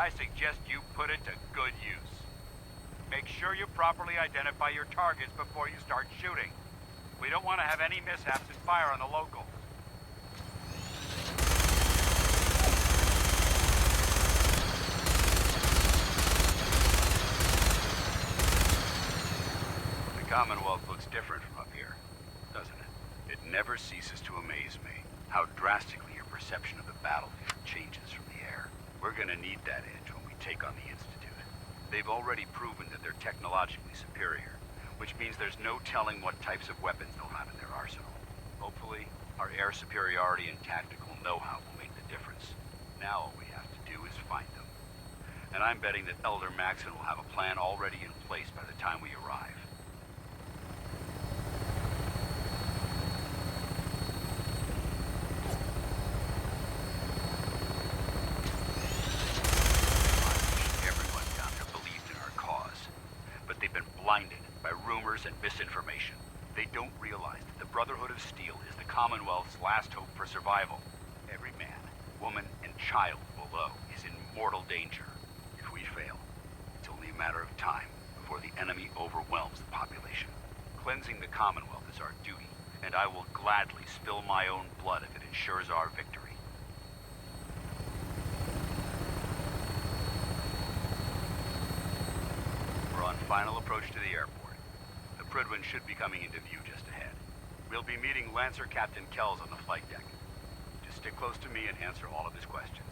I suggest you put it to good use. Make sure you properly identify your targets before you start shooting. We don't want to have any mishaps and fire on the locals. The Commonwealth looks different from up here, doesn't it? It never ceases to amaze me how drastically your perception of the battlefield changes from the air. We're gonna need that edge when we take on the Institute. They've already proven that they're technologically superior, which means there's no telling what types of weapons they'll have in their arsenal. Hopefully, our air superiority and tactical know-how will make the difference. Now all we have to do is find them. And I'm betting that Elder Maxson will have a plan already in place by the time we arrive. Blinded by rumors and misinformation. They don't realize that the Brotherhood of Steel is the Commonwealth's last hope for survival. Every man, woman, and child below is in mortal danger. If we fail, it's only a matter of time before the enemy overwhelms the population. Cleansing the Commonwealth is our duty, and I will gladly spill my own blood if it ensures our victory. On final approach to the airport. The Prydwen should be coming into view just ahead. We'll be meeting Lancer Captain Kells on the flight deck. Just stick close to me and answer all of his questions.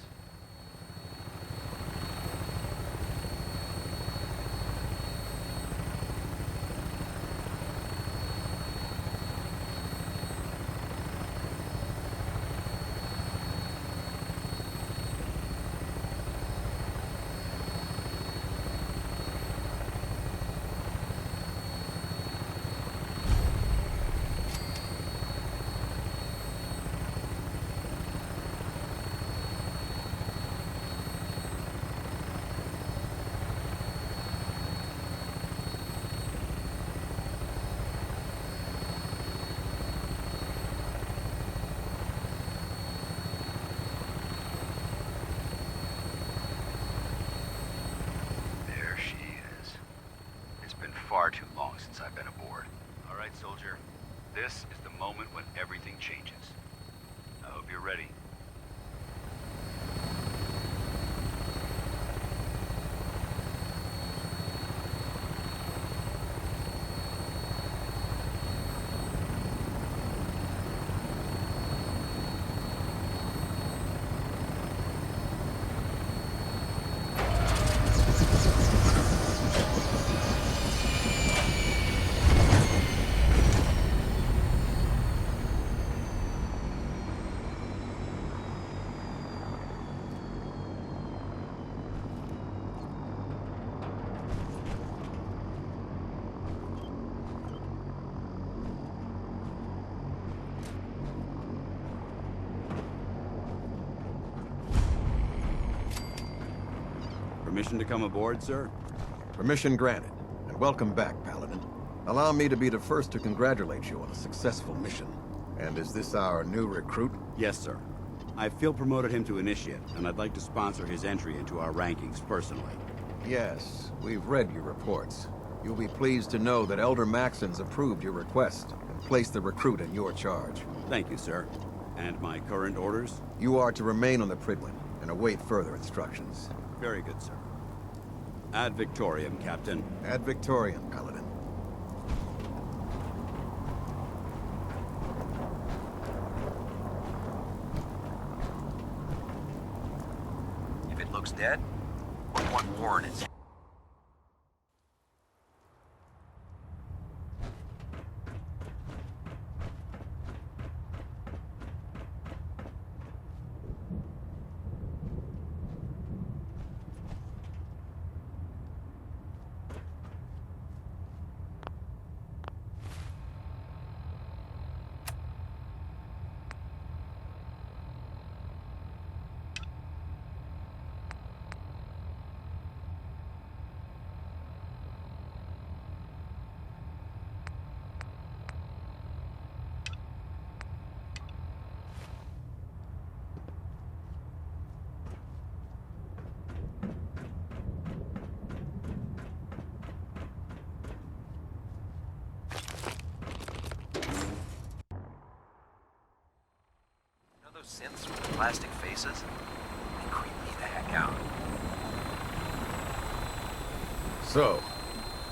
Far too long since I've been aboard. All right, soldier. This is the moment when everything changes. I hope you're ready. Permission to come aboard, sir? Permission granted, and welcome back, Paladin. Allow me to be the first to congratulate you on a successful mission. And is this our new recruit? Yes, sir. I feel promoted him to Initiate, and I'd like to sponsor his entry into our rankings personally. Yes, we've read your reports. You'll be pleased to know that Elder Maxson's approved your request and placed the recruit in your charge. Thank you, sir. And my current orders? You are to remain on the Prydwen and await further instructions. Very good, sir. Ad Victoriam, Captain. Ad Victoriam, Paladin. If it looks dead, we want Warren in. aliens with plastic faces, they creep me the heck out. So,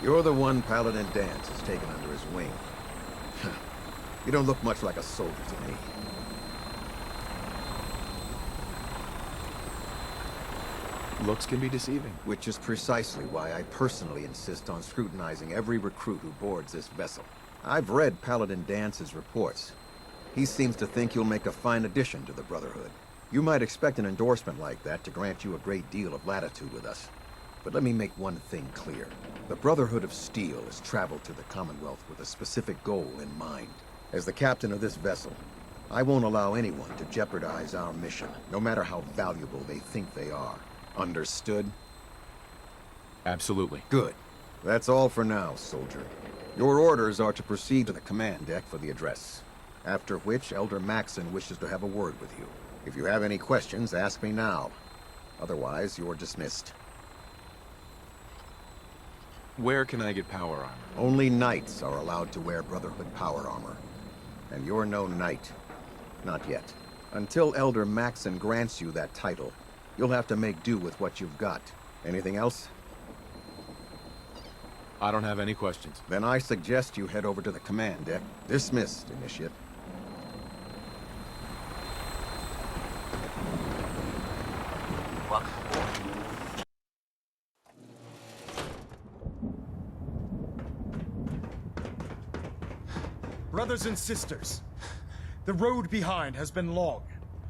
you're the one Paladin Danse has taken under his wing. You don't look much like a soldier to me. Looks can be deceiving. Which is precisely why I personally insist on scrutinizing every recruit who boards this vessel. I've read Paladin Dance's reports. He seems to think you'll make a fine addition to the Brotherhood. You might expect an endorsement like that to grant you a great deal of latitude with us. But let me make one thing clear. The Brotherhood of Steel has traveled to the Commonwealth with a specific goal in mind. As the captain of this vessel, I won't allow anyone to jeopardize our mission, no matter how valuable they think they are. Understood? Absolutely. Good. That's all for now, soldier. Your orders are to proceed to the command deck for the address. After which, Elder Maxson wishes to have a word with you. If you have any questions, ask me now. Otherwise, you're dismissed. Where can I get power armor? Only knights are allowed to wear Brotherhood power armor. And you're no knight. Not yet. Until Elder Maxson grants you that title, you'll have to make do with what you've got. Anything else? I don't have any questions. Then I suggest you head over to the command deck. Dismissed, Initiate. Welcome aboard. Brothers and sisters, the road behind has been long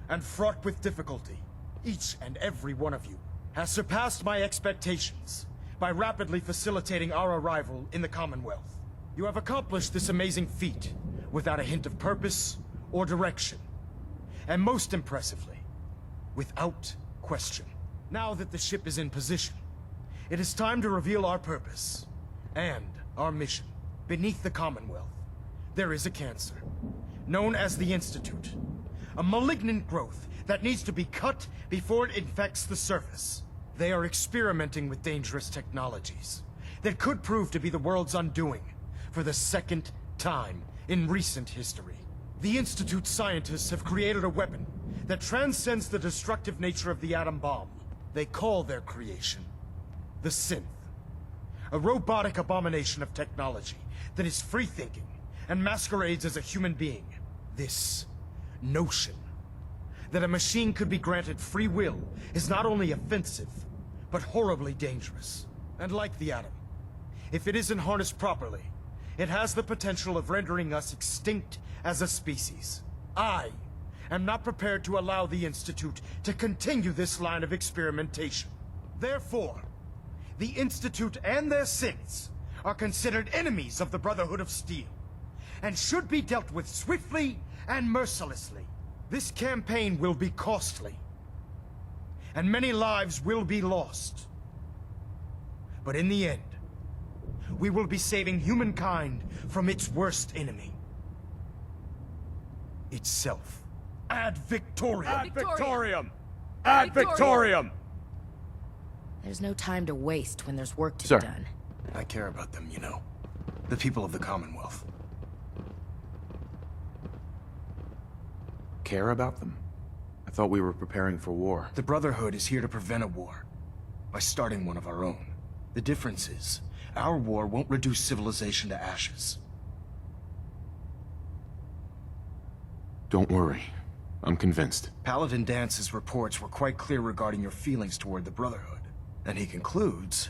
and fraught with difficulty. Each and every one of you has surpassed my expectations by rapidly facilitating our arrival in the Commonwealth. You have accomplished this amazing feat without a hint of purpose or direction. And most impressively, without question. Now that the ship is in position, it is time to reveal our purpose and our mission. Beneath the Commonwealth, there is a cancer, known as the Institute. A malignant growth that needs to be cut before it infects the surface. They are experimenting with dangerous technologies that could prove to be the world's undoing for the second time in recent history. The Institute scientists have created a weapon that transcends the destructive nature of the atom bomb. They call their creation the Synth. A robotic abomination of technology that is free-thinking and masquerades as a human being. This notion that a machine could be granted free will is not only offensive, but horribly dangerous. And like the atom, if it isn't harnessed properly, it has the potential of rendering us extinct as a species. I am not prepared to allow the Institute to continue this line of experimentation. Therefore, the Institute and their synths are considered enemies of the Brotherhood of Steel, and should be dealt with swiftly and mercilessly. This campaign will be costly, and many lives will be lost. But in the end, we will be saving humankind from its worst enemy. Itself. Ad Victoriam! Ad Victoriam! Ad Victoriam! There's no time to waste when there's work to Sir. be done. I care about them, you know. The people of the Commonwealth. Care about them? I thought we were preparing for war. The Brotherhood is here to prevent a war by starting one of our own. The difference is, our war won't reduce civilization to ashes. Don't worry. I'm convinced. Paladin Dance's reports were quite clear regarding your feelings toward the Brotherhood. And he concludes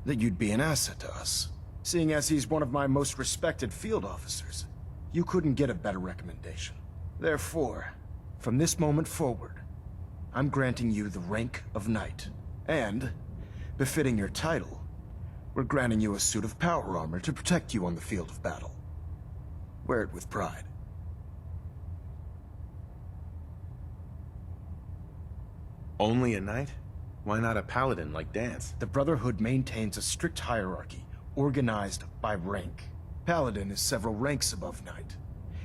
that you'd be an asset to us. Seeing as he's one of my most respected field officers, you couldn't get a better recommendation. Therefore, from this moment forward, I'm granting you the rank of Knight. And, befitting your title, we're granting you a suit of power armor to protect you on the field of battle. Wear it with pride. Only a knight? Why not a paladin like Danse? The Brotherhood maintains a strict hierarchy, organized by rank. Paladin is several ranks above Knight,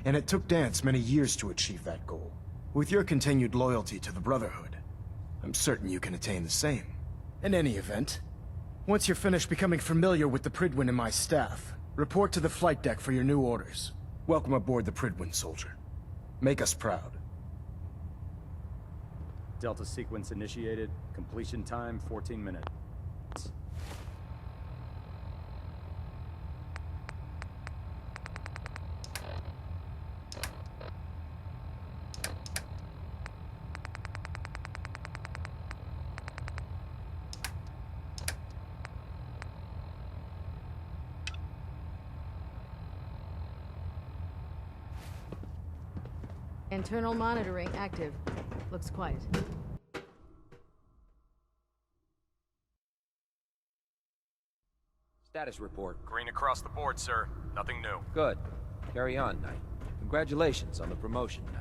and it took Danse many years to achieve that goal. With your continued loyalty to the Brotherhood, I'm certain you can attain the same. In any event, once you're finished becoming familiar with the Prydwen and my staff, report to the flight deck for your new orders. Welcome aboard the Prydwen, soldier. Make us proud. Delta sequence initiated. Completion time, 14 minutes. Internal monitoring active. Looks quiet. Status report. Green across the board, sir. Nothing new. Good. Carry on, Knight. Congratulations on the promotion, Knight.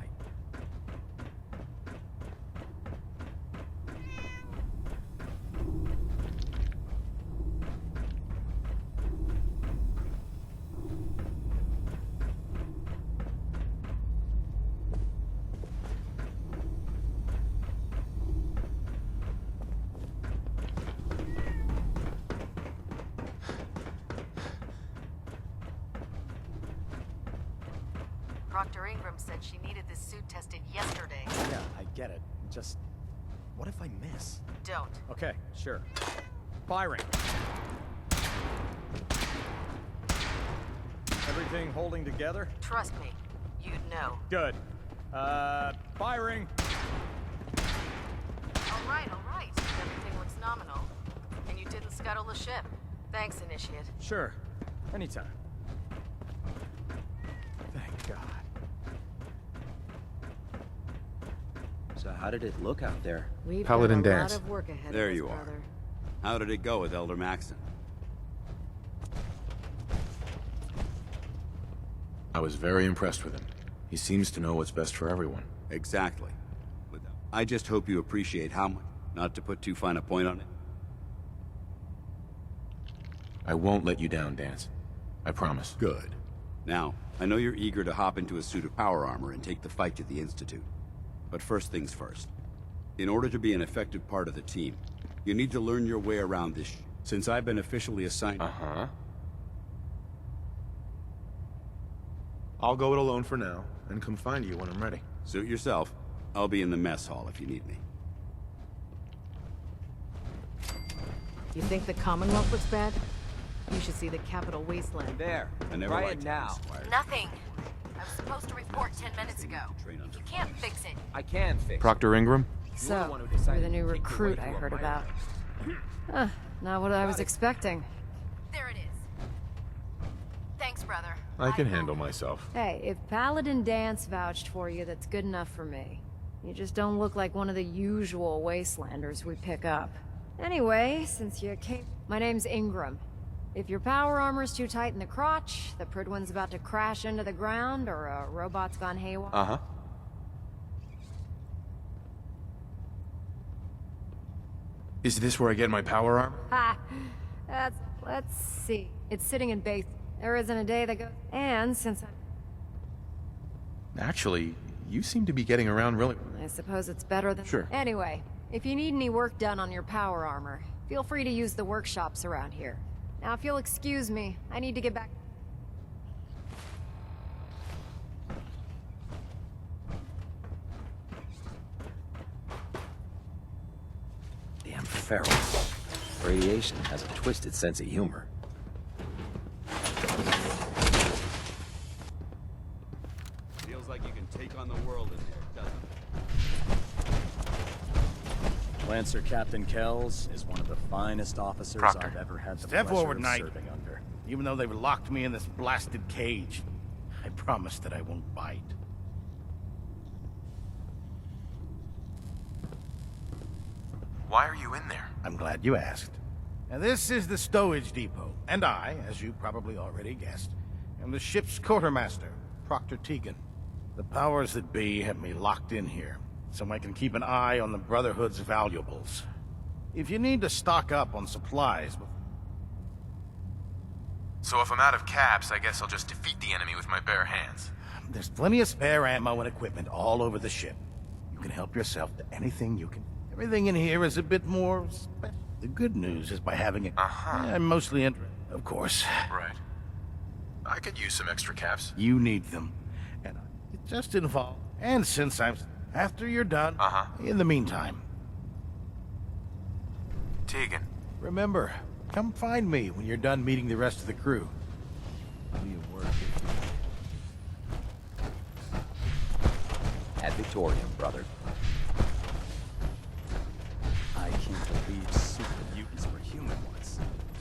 Proctor Ingram said she needed this suit tested yesterday. Yeah, I get it. Just... what if I miss? Don't. Okay, sure. Firing. Everything holding together? Trust me, you'd know. Good. Firing. All right. Everything looks nominal. And you didn't scuttle the ship. Thanks, Initiate. Sure. Anytime. Thank God. So how did it look out there? We've Paladin got a Dance. lot of work ahead There of us, you are. brother. How did it go with Elder Maxon? I was very impressed with him. He seems to know what's best for everyone. Exactly. I just hope you appreciate how much, not to put too fine a point on it. I won't let you down, Dance. I promise. Good. Now, I know you're eager to hop into a suit of power armor and take the fight to the Institute. But first things first. In order to be an effective part of the team, you need to learn your way around this Since I've been officially assigned... Uh-huh. I'll go it alone for now, and come find you when I'm ready. Suit yourself. I'll be in the mess hall if you need me. You think the Commonwealth looks bad? You should see the Capital Wasteland. There. I never Try liked it now. Nothing. I was supposed to report 10 minutes ago. If you can't fix it. I can fix Proctor Ingram? So, you're the new recruit I heard about. Not what I was expecting. There it is. Thanks, brother. I can handle myself. Hey, if Paladin Dance vouched for you, that's good enough for me. You just don't look like one of the usual Wastelanders we pick up. Anyway, since you came... My name's Ingram. If your power armor's too tight in the crotch, the Prydwen's about to crash into the ground, or a robot's gone haywire... Uh-huh. Is this where I get my power armor? Ha! Let's see. It's sitting in base. There isn't a day that goes... And since I'm... Actually, you seem to be getting around really... I suppose it's better than... Sure. Anyway, if you need any work done on your power armor, feel free to use the workshops around here. Now, if you'll excuse me, I need to get back... Damn feral. Radiation has a twisted sense of humor. Feels like you can take on the world in there, doesn't it? Lancer Captain Kells is one of the finest officers Proctor. I've ever had the Step pleasure forward, of Knight. serving under. Even though they've locked me in this blasted cage, I promise that I won't bite. Why are you in there? I'm glad you asked. Now, this is the stowage depot, and I, as you probably already guessed, am the ship's quartermaster, Proctor Tegan. The powers that be have me locked in here, so I can keep an eye on the Brotherhood's valuables. If you need to stock up on supplies... So if I'm out of caps, I guess I'll just defeat the enemy with my bare hands. There's plenty of spare ammo and equipment all over the ship. You can help yourself to anything you can. Everything in here is a bit more special. The good news is by having it... I'm mostly interested, of course. Right. I could use some extra caps. You need them. And it just involves... And since I'm... after you're done. Uh-huh. In the meantime, Tegan. remember, come find me when you're done meeting the rest of the crew. Do your work. Ad Victoriam, brother. I can't believe super mutants were human once.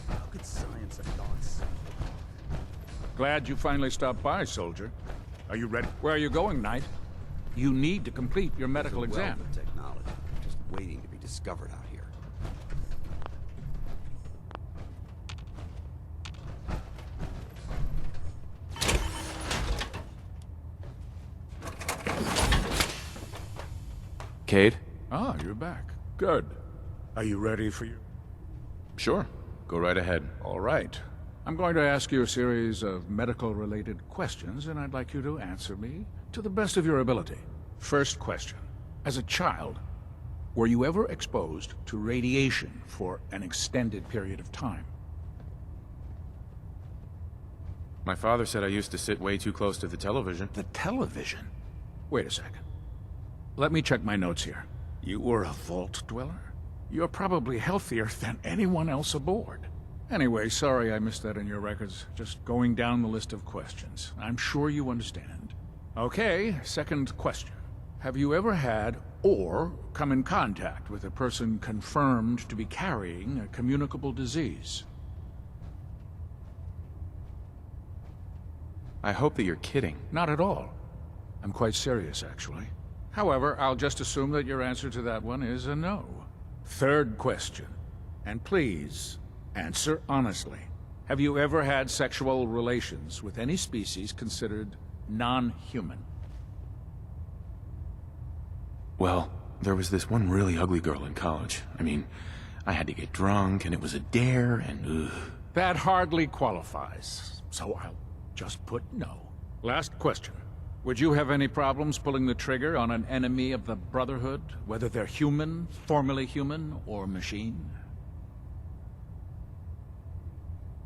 How could science have gone so? Glad you finally stopped by, soldier. Are you ready? Where are you going, Knight? You need to complete your medical There's a exam. wealth of technology, just waiting to be discovered out here. Cade? Ah, you're back. Good. Are you ready for your... Sure. Go right ahead. All right. I'm going to ask you a series of medical-related questions, and I'd like you to answer me to the best of your ability. First question. As a child, were you ever exposed to radiation for an extended period of time? My father said I used to sit way too close to the television. The television? Wait a second. Let me check my notes here. You were a vault dweller? You're probably healthier than anyone else aboard. Anyway, sorry I missed that in your records. Just going down the list of questions. I'm sure you understand. Okay, second question. Have you ever had or come in contact with a person confirmed to be carrying a communicable disease? I hope that you're kidding. Not at all. I'm quite serious, actually. However, I'll just assume that your answer to that one is a no. Third question. And please, answer honestly. Have you ever had sexual relations with any species considered non-human? Well, there was this one really ugly girl in college. I mean, I had to get drunk, and it was a dare, and ugh. That hardly qualifies, so I'll just put no. Last question. Would you have any problems pulling the trigger on an enemy of the Brotherhood, whether they're human, formerly human, or machine?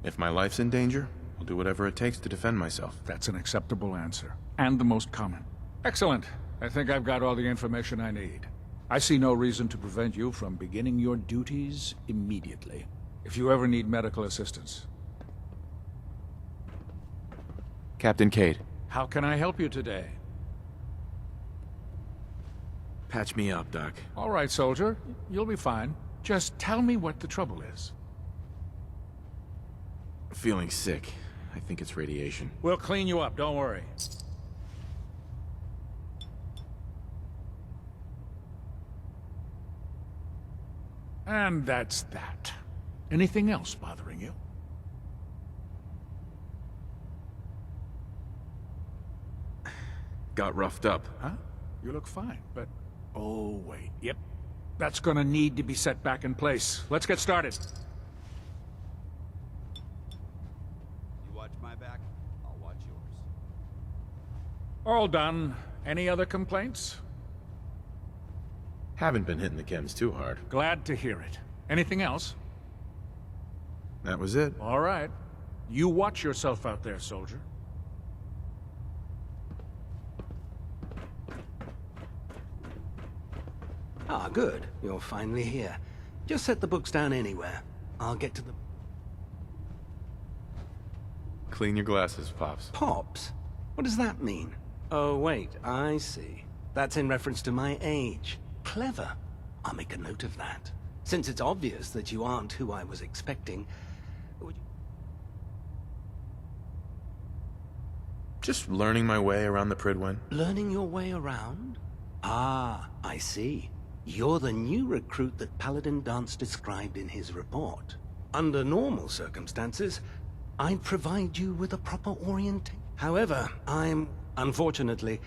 If my life's in danger, I'll do whatever it takes to defend myself. That's an acceptable answer, and the most common. Excellent. I think I've got all the information I need. I see no reason to prevent you from beginning your duties immediately. If you ever need medical assistance. Captain Cade. How can I help you today? Patch me up, Doc. All right, soldier. You'll be fine. Just tell me what the trouble is. Feeling sick. I think it's radiation. We'll clean you up, don't worry. And that's that. Anything else bothering you? Got roughed up. Huh? You look fine, but... Oh, wait. Yep. That's gonna need to be set back in place. Let's get started. You watch my back, I'll watch yours. All done. Any other complaints? Haven't been hitting the chems too hard. Glad to hear it. Anything else? That was it. All right. You watch yourself out there, soldier. Ah, good. You're finally here. Just set the books down anywhere. I'll get to the... Clean your glasses, Pops. Pops? What does that mean? Oh, wait. I see. That's in reference to my age. Clever. I'll make a note of that. Since it's obvious that you aren't who I was expecting, would you... Just learning my way around the Pridwen. Learning your way around? Ah, I see. You're the new recruit that Paladin Danse described in his report. Under normal circumstances, I'd provide you with a proper orientation. However, I'm, unfortunately...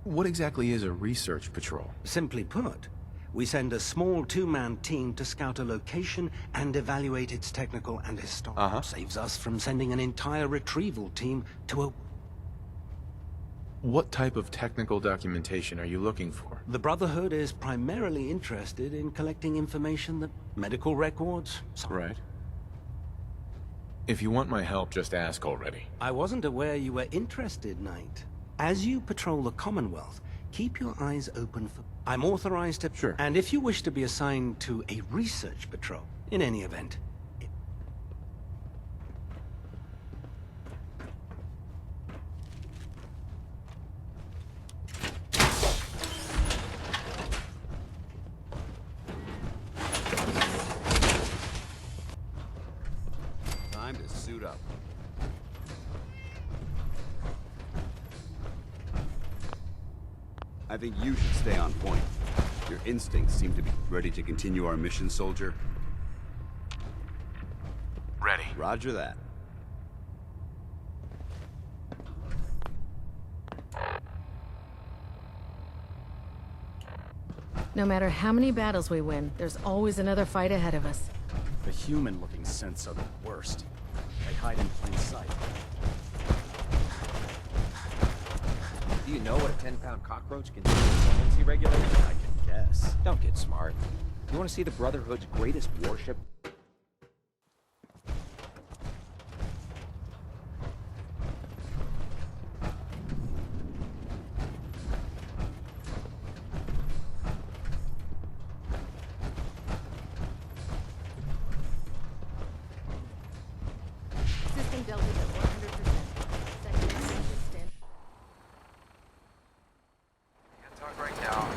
What exactly is a research patrol? Simply put, we send a small two-man team to scout a location and evaluate its technical and historical. Saves us from sending an entire retrieval team to a... What type of technical documentation are you looking for? The Brotherhood is primarily interested in collecting information that... medical records... Right. If you want my help, just ask already. I wasn't aware you were interested, Knight. As you patrol the Commonwealth, keep your eyes open for... I'm authorized to... Sure. And if you wish to be assigned to a research patrol, in any event... Time to suit up. I think you should stay on point. Your instincts seem to be ready to continue our mission, soldier. Ready. Roger that. No matter how many battles we win, there's always another fight ahead of us. The human-looking scents are the worst. They hide in plain sight. Do you know what a 10-pound cockroach can do to a pregnancy regulator? I can guess. Don't get smart. You want to see the Brotherhood's greatest warship? System Delta's at 100%. Second station stand. Can't talk right now.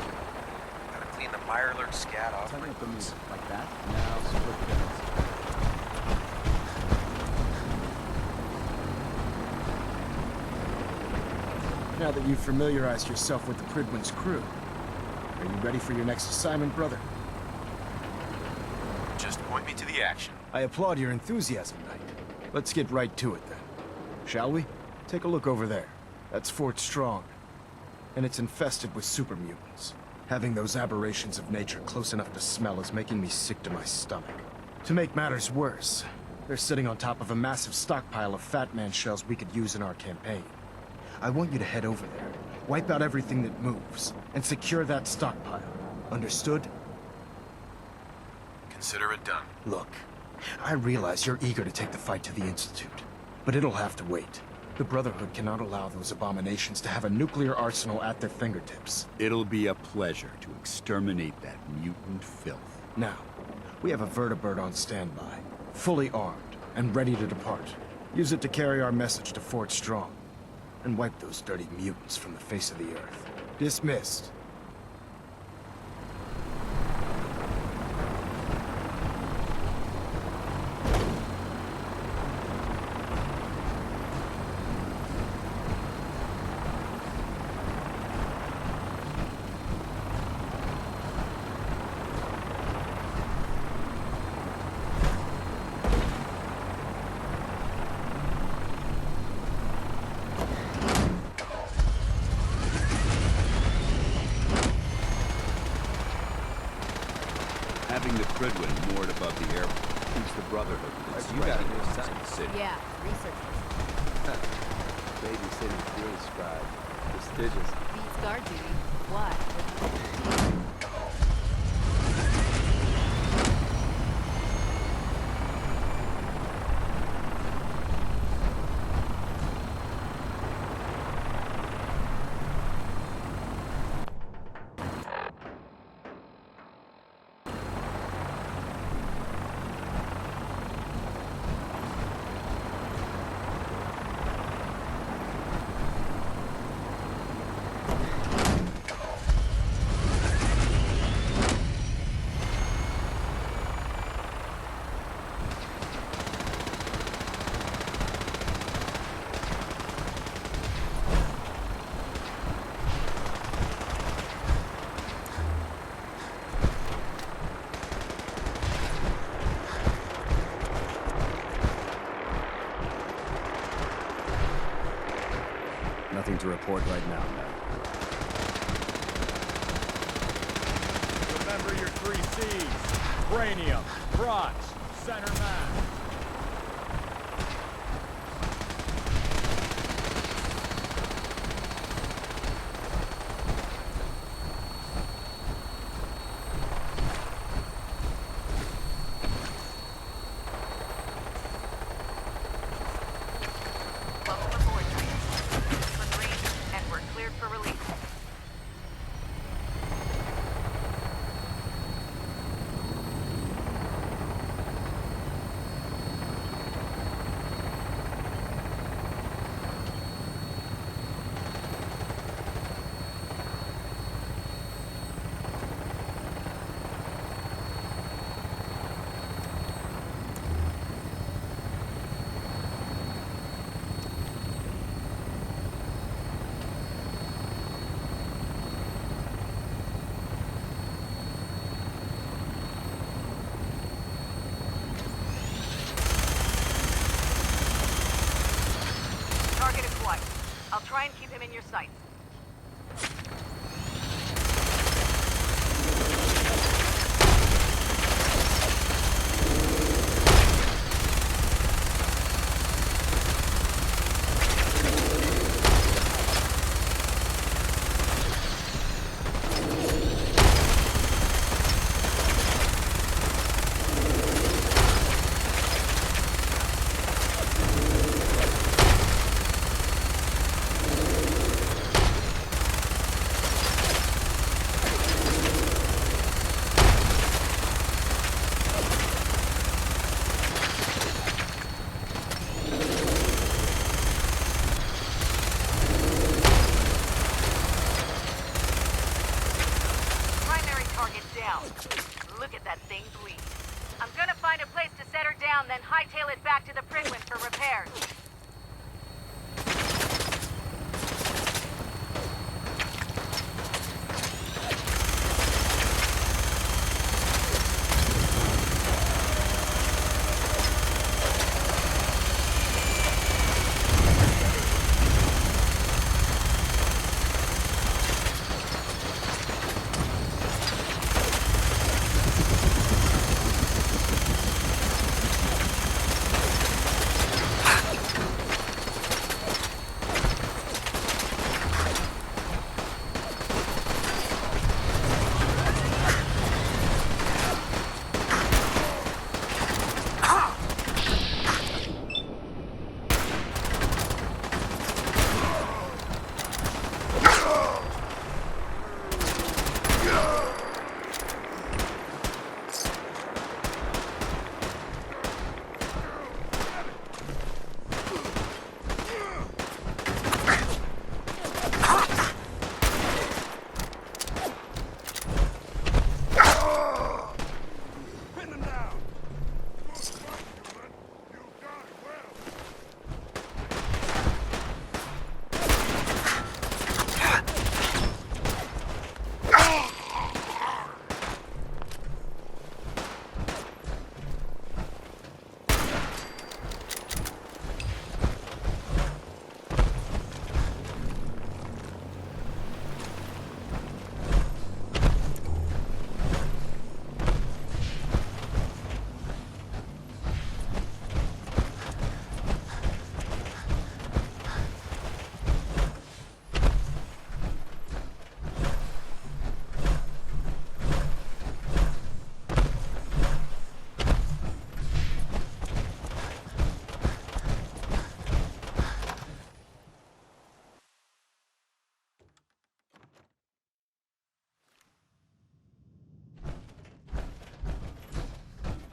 Gotta clean the Mirelurk scat off Turn my up the boots. music like that. Now split guns. Now that you've familiarized yourself with the Prydwen's crew, are you ready for your next assignment, brother? Just point me to the action. I applaud your enthusiasm, Knight. Let's get right to it, then. Shall we? Take a look over there. That's Fort Strong. And it's infested with super mutants. Having those aberrations of nature close enough to smell is making me sick to my stomach. To make matters worse, they're sitting on top of a massive stockpile of Fat Man shells we could use in our campaign. I want you to head over there, wipe out everything that moves, and secure that stockpile. Understood? Consider it done. Look, I realize you're eager to take the fight to the Institute, but it'll have to wait. The Brotherhood cannot allow those abominations to have a nuclear arsenal at their fingertips. It'll be a pleasure to exterminate that mutant filth. Now, we have a vertibird on standby, fully armed, and ready to depart. Use it to carry our message to Fort Strong, and wipe those dirty mutants from the face of the earth. Dismissed. Having the Prydwen moored above the airport keeps the Brotherhood within You got a striking new distance sight. of the city. Yeah, research. Babysitting field scribe. Prestigious. Beats guard duty. Why? Nothing to report right now, Ned. Remember your 3 C's. Cranium, crotch, center mass. Welcome aboard, Triton. Cliff Reed, Edward. him in your sights. Look at that thing bleed. I'm gonna find a place to set her down, then hightail it back to the Prydwen for repairs.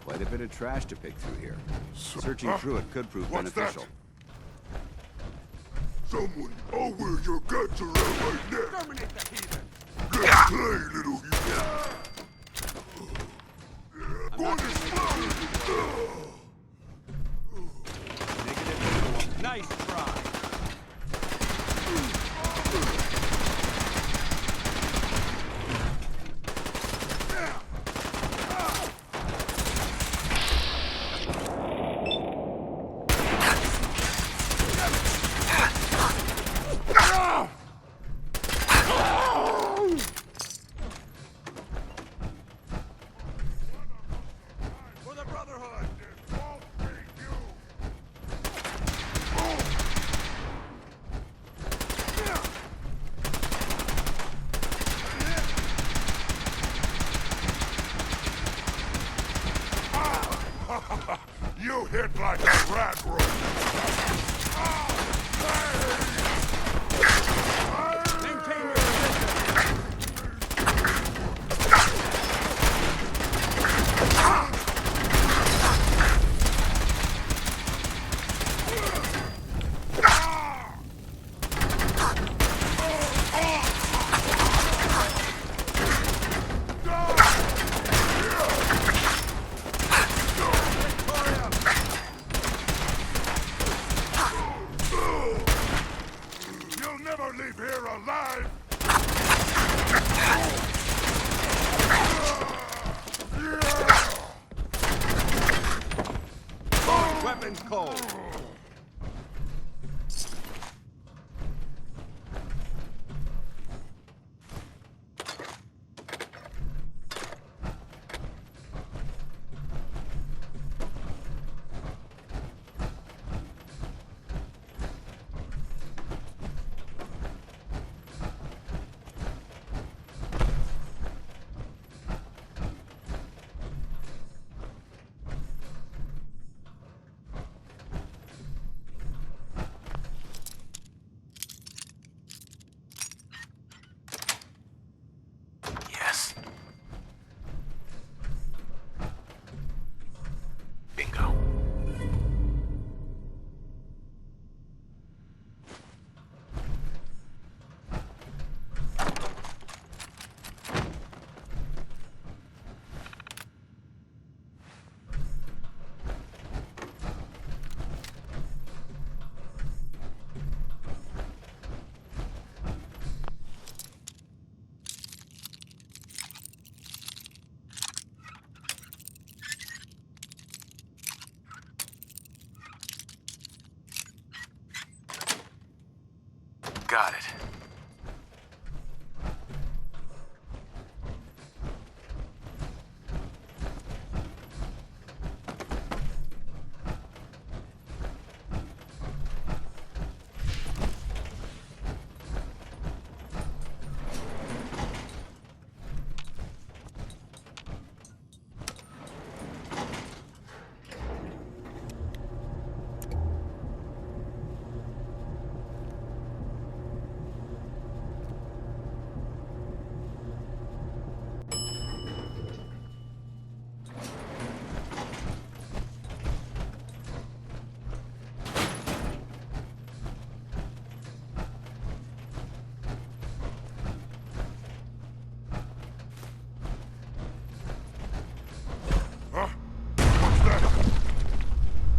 Quite a bit of trash to pick through here. Searching through it could prove beneficial. Someone over your guts around my neck! Exterminate the heathen! Let's play, little heathen! What is Negative. Nice try. You hit like a rat roll! Maintain your position. You'll never leave here alive! Weapons cold. got it.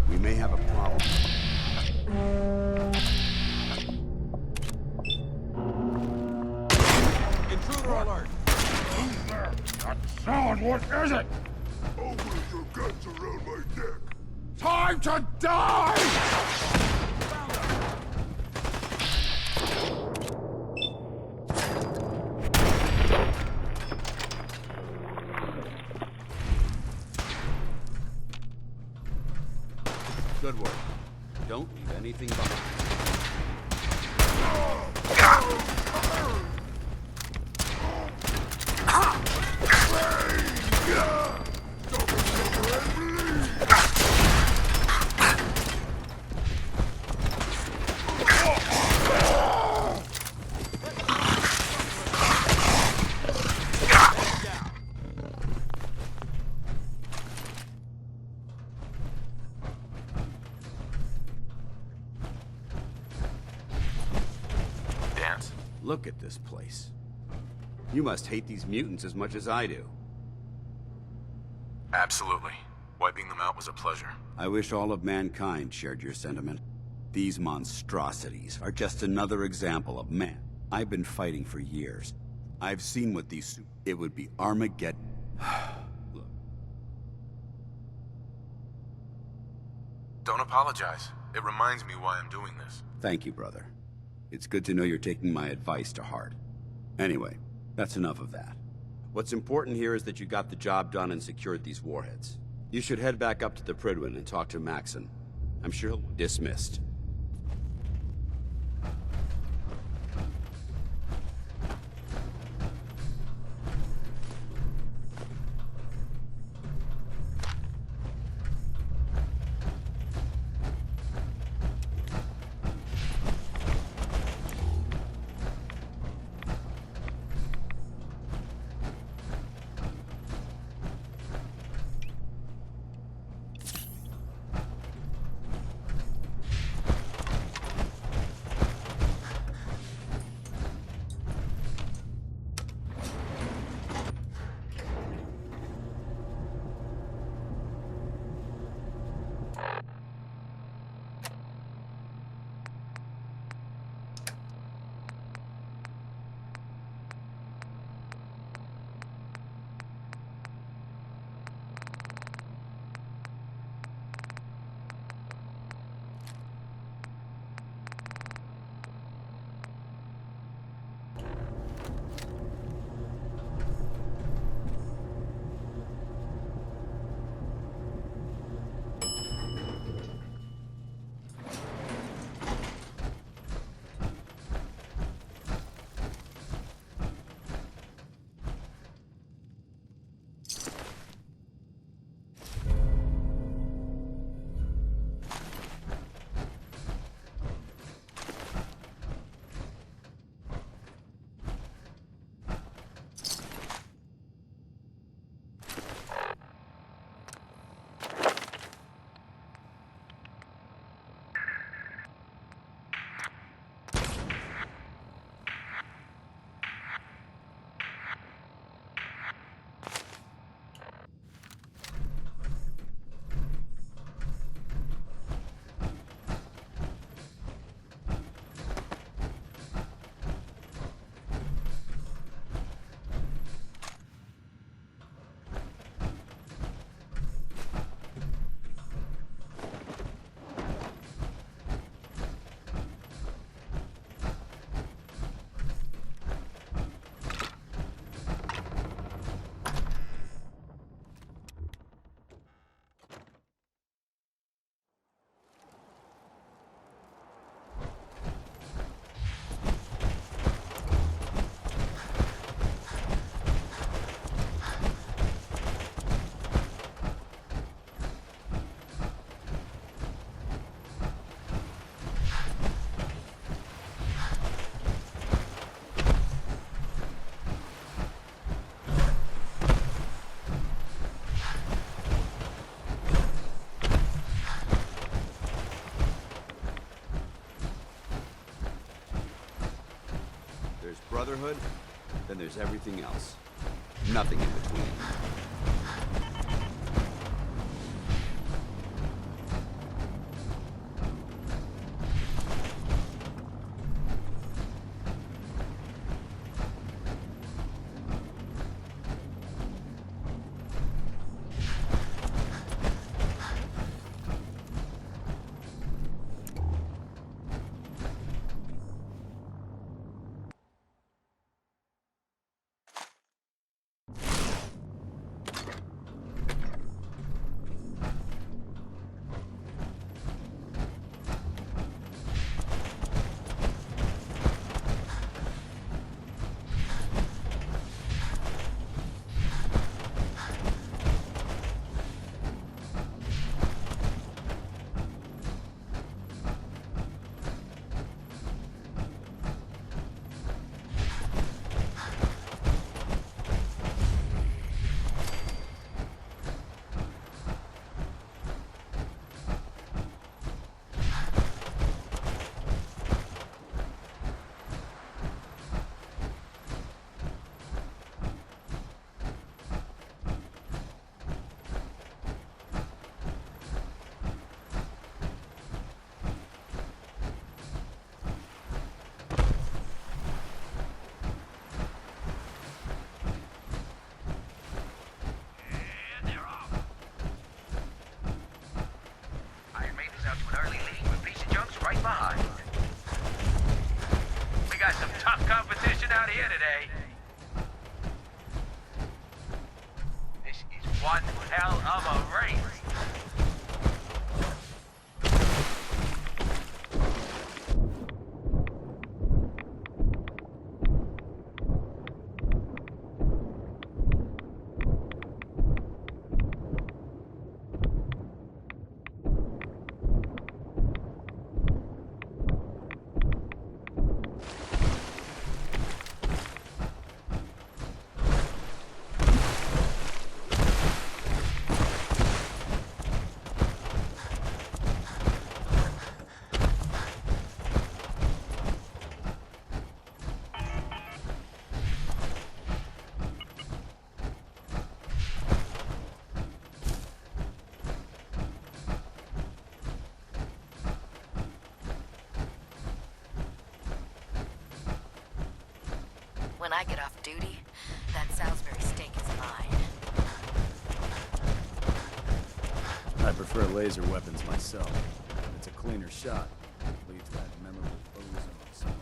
We may have a problem. Intruder alert! Who's there? That sound, what is it? Open your guts around my neck! Time to die! Good work. Don't leave anything behind. Dance? Look at this place. You must hate these mutants as much as I do. Absolutely. Wiping them out was a pleasure. I wish all of mankind shared your sentiment. These monstrosities are just another example of man. I've been fighting for years. I've seen what these... It would be Armageddon. Look. Don't apologize. It reminds me why I'm doing this. Thank you, brother. It's good to know you're taking my advice to heart. Anyway, that's enough of that. What's important here is that you got the job done and secured these warheads. You should head back up to the Prydwen and talk to Maxon. I'm sure he'll... Dismissed. Brotherhood, then there's everything else. Nothing in between. competition out here today. This is one hell of a race. When I get off duty, that Salisbury steak is mine. I prefer laser weapons myself. It's a cleaner shot. Leaves that memorable ozone smell.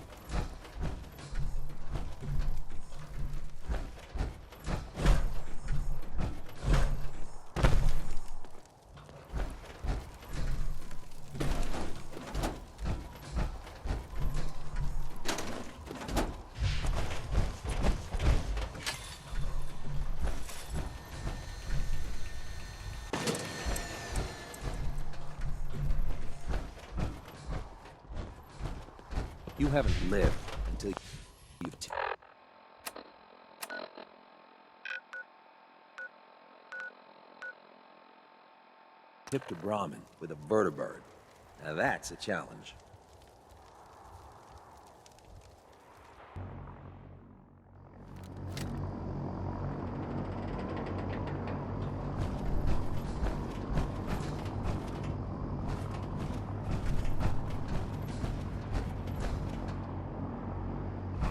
You haven't lived until you've... tipped a Brahmin with a vertibird. Now that's a challenge.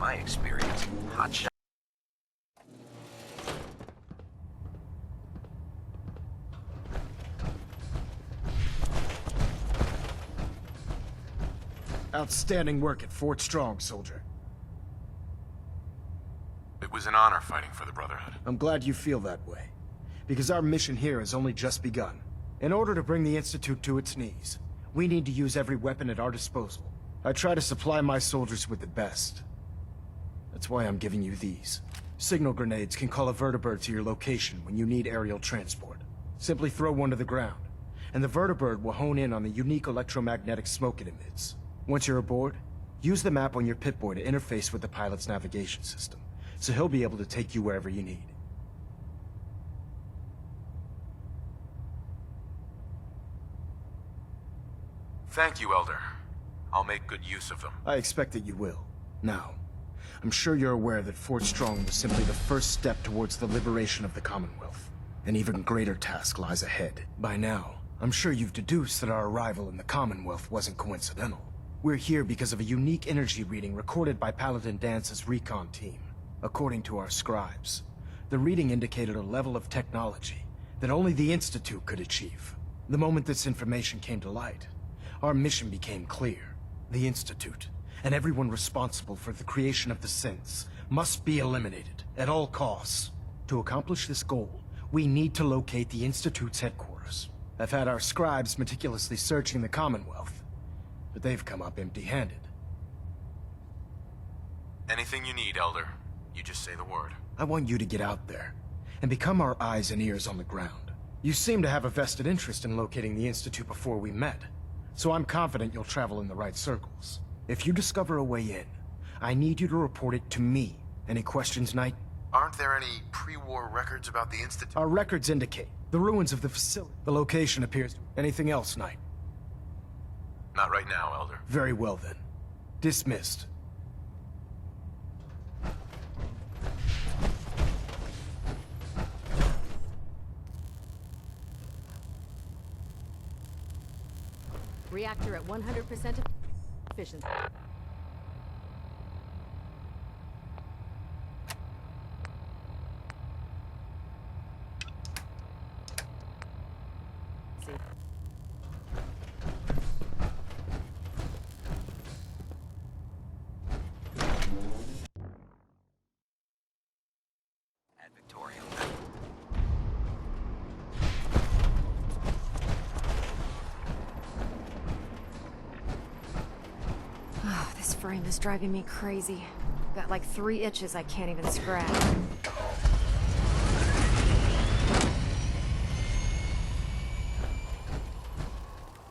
My experience, hot shot. Outstanding work at Fort Strong, soldier. It was an honor fighting for the Brotherhood. I'm glad you feel that way, because our mission here has only just begun. In order to bring the Institute to its knees, we need to use every weapon at our disposal. I try to supply my soldiers with the best. That's why I'm giving you these. Signal grenades can call a vertibird to your location when you need aerial transport. Simply throw one to the ground, and the vertibird will hone in on the unique electromagnetic smoke it emits. Once you're aboard, use the map on your Pip-Boy to interface with the pilot's navigation system, so he'll be able to take you wherever you need. Thank you, Elder. I'll make good use of them. I expect that you will. Now, I'm sure you're aware that Fort Strong was simply the first step towards the liberation of the Commonwealth. An even greater task lies ahead. By now, I'm sure you've deduced that our arrival in the Commonwealth wasn't coincidental. We're here because of a unique energy reading recorded by Paladin Dance's recon team. According to our scribes, the reading indicated a level of technology that only the Institute could achieve. The moment this information came to light, our mission became clear. The Institute, and everyone responsible for the creation of the synths, must be eliminated at all costs. To accomplish this goal, we need to locate the Institute's headquarters. I've had our scribes meticulously searching the Commonwealth, but they've come up empty-handed. Anything you need, Elder. You just say the word. I want you to get out there and become our eyes and ears on the ground. You seem to have a vested interest in locating the Institute before we met, so I'm confident you'll travel in the right circles. If you discover a way in, I need you to report it to me. Any questions, Knight? Aren't there any pre-war records about the Institute? Our records indicate the ruins of the facility. The location appears... Anything else, Knight? Not right now, Elder. Very well, then. Dismissed. Reactor at 100% efficiency. This frame is driving me crazy. Got like 3 itches I can't even scratch.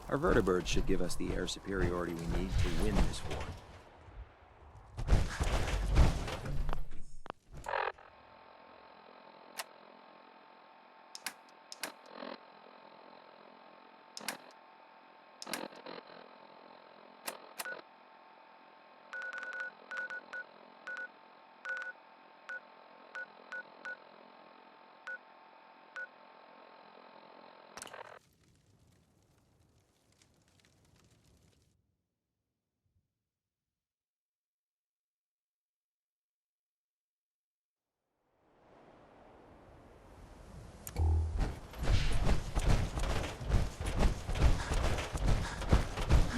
Our vertibirds should give us the air superiority we need to win this war.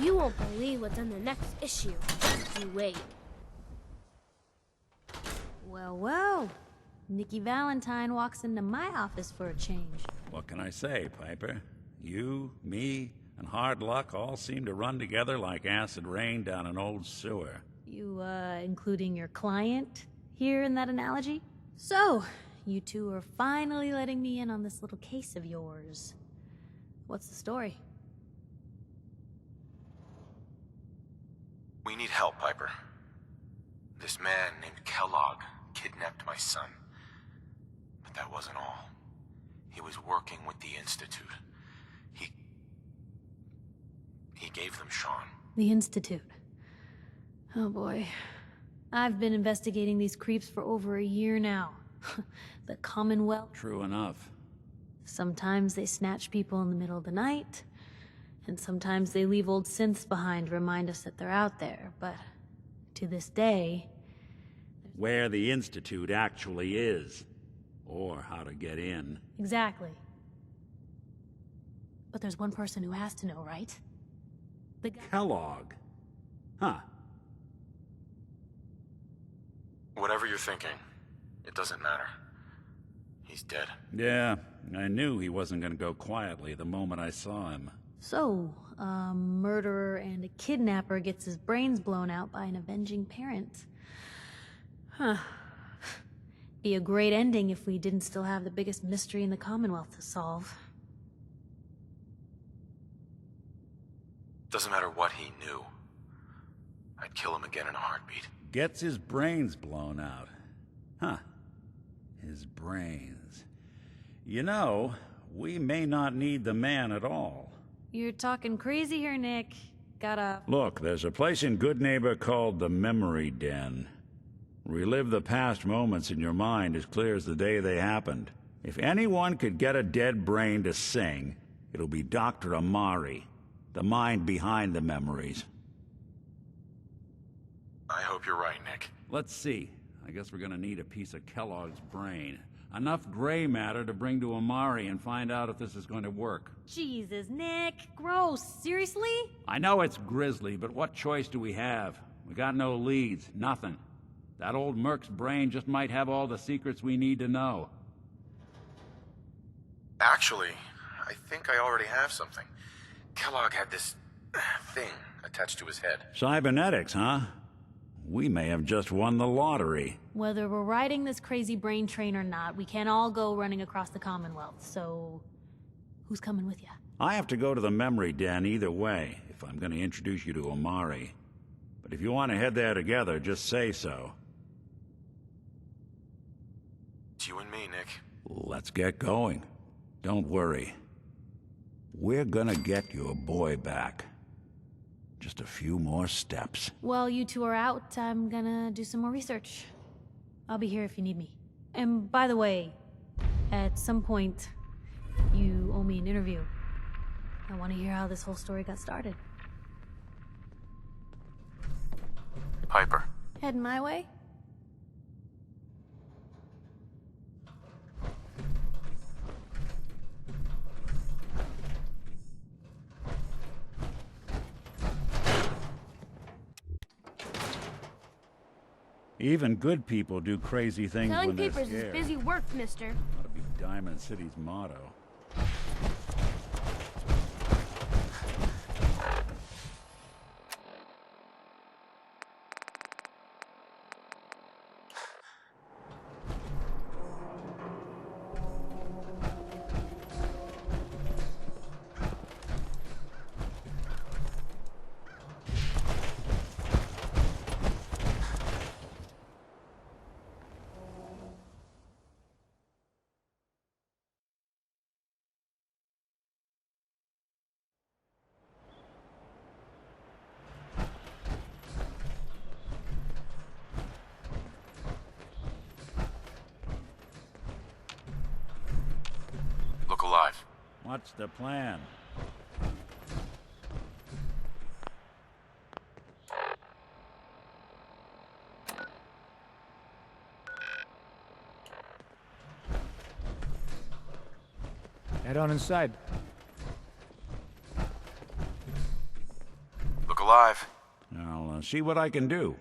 You won't believe what's in the next issue. Just you wait. Well, well. Nikki Valentine walks into my office for a change. What can I say, Piper? You, me, and Hard Luck all seem to run together like acid rain down an old sewer. You, including your client here in that analogy? So, you two are finally letting me in on this little case of yours. What's the story? We need help, Piper. This man named Kellogg kidnapped my son. But that wasn't all. He was working with the Institute. He gave them Sean. The Institute. Oh boy. I've been investigating these creeps for over a year now. The Commonwealth. True enough. Sometimes they snatch people in the middle of the night. And sometimes they leave old synths behind to remind us that they're out there, but to this day... Where the Institute actually is, or how to get in. Exactly. But there's one person who has to know, right? The guy... Kellogg. Huh. Whatever you're thinking, it doesn't matter. He's dead. Yeah, I knew he wasn't gonna go quietly the moment I saw him. So, a murderer and a kidnapper gets his brains blown out by an avenging parent. Huh. Be a great ending if we didn't still have the biggest mystery in the Commonwealth to solve. Doesn't matter what he knew. I'd kill him again in a heartbeat. Gets his brains blown out. Huh. His brains. You know, we may not need the man at all. You're talking crazy here, Nick. Gotta... Look, there's a place in Good Neighbor called the Memory Den. Relive the past moments in your mind as clear as the day they happened. If anyone could get a dead brain to sing, it'll be Dr. Amari, the mind behind the memories. I hope you're right, Nick. Let's see. I guess we're gonna need a piece of Kellogg's brain. Enough gray matter to bring to Amari and find out if this is going to work. Jesus, Nick. Gross. Seriously? I know it's grisly, but what choice do we have? We got no leads, nothing. That old Merc's brain just might have all the secrets we need to know. Actually, I think I already have something. Kellogg had this thing attached to his head. Cybernetics, huh? We may have just won the lottery. Whether we're riding this crazy brain train or not, we can't all go running across the Commonwealth, so... who's coming with you? I have to go to the memory den either way, if I'm going to introduce you to Amari. But if you want to head there together, just say so. It's you and me, Nick. Let's get going. Don't worry. We're gonna get your boy back. Just a few more steps. While you two are out, I'm gonna do some more research. I'll be here if you need me. And by the way, at some point, you owe me an interview. I want to hear how this whole story got started. Piper. Heading my way? Even good people do crazy things Selling when they're papers is scared. busy work, mister. Ought to be Diamond City's motto. Look alive. What's the plan? Head on inside. Look alive. I'll see what I can do.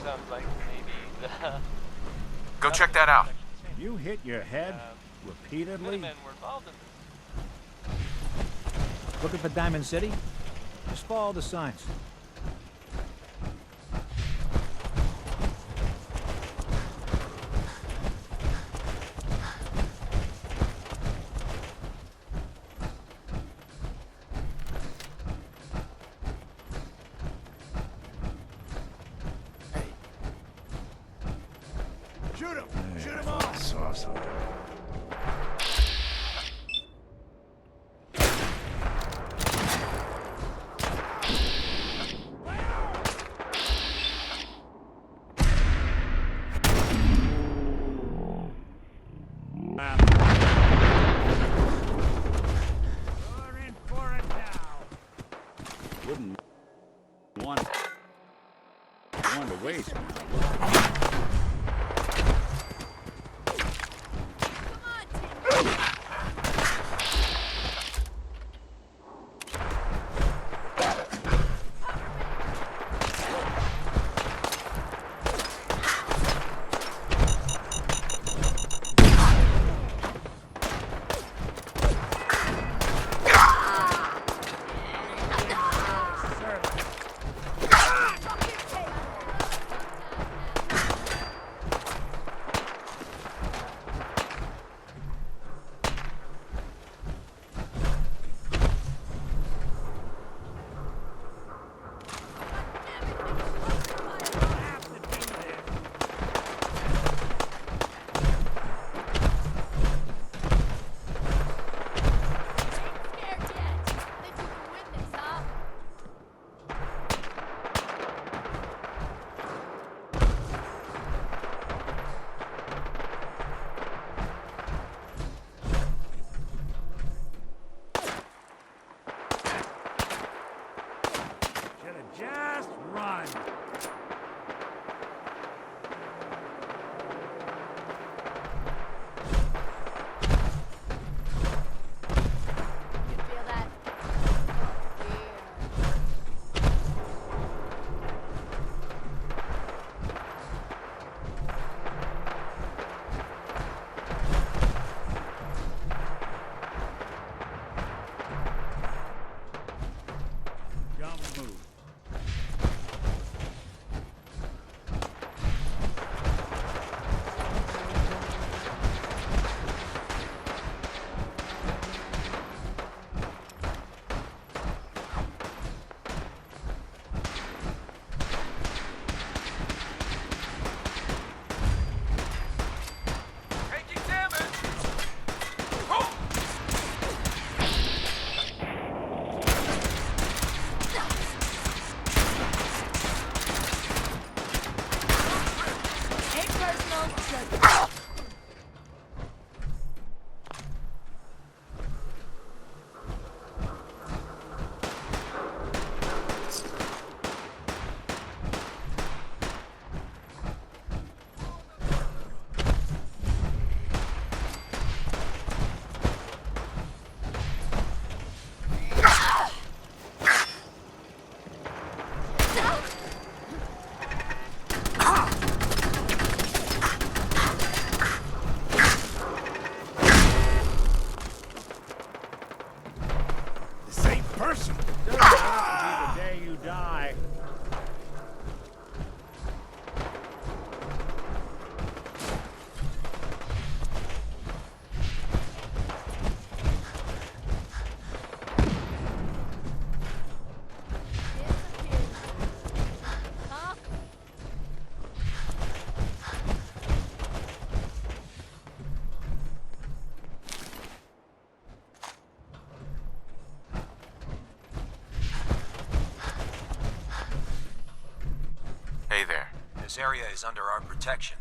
Sounds like maybe the... Go check that out. You hit your head repeatedly? Minutemen were involved in this. Looking for Diamond City? Just follow the signs. Shoot him! Shoot him all! Saw something. Wouldn't want to waste. Hey there. This area is under our protection.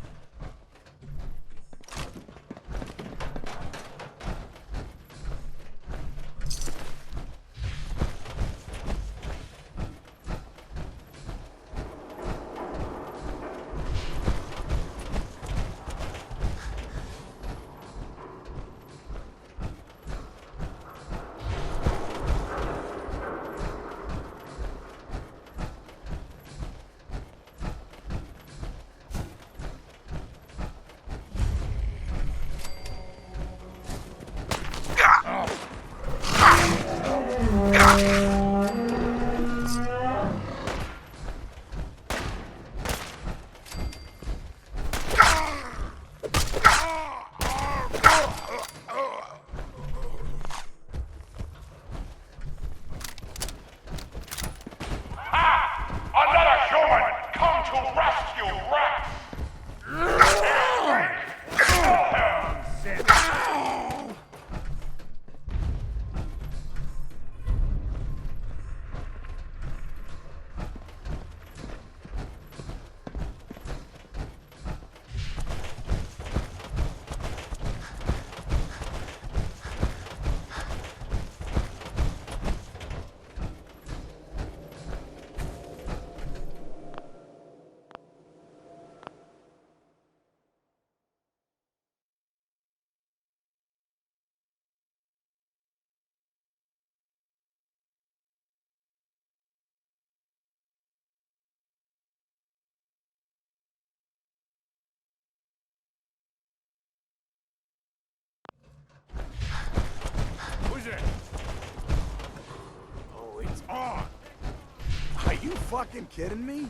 Oh, it's on! Are you fucking kidding me?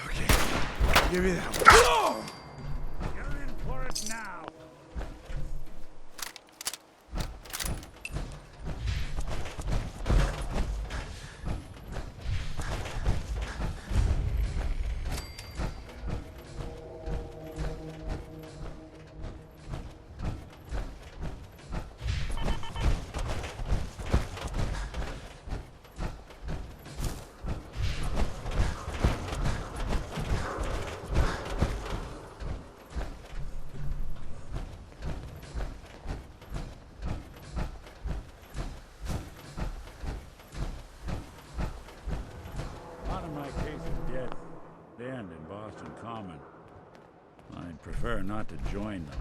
Okay, give me that one. You're in for it now. Bend in Boston Common. I'd prefer not to join them.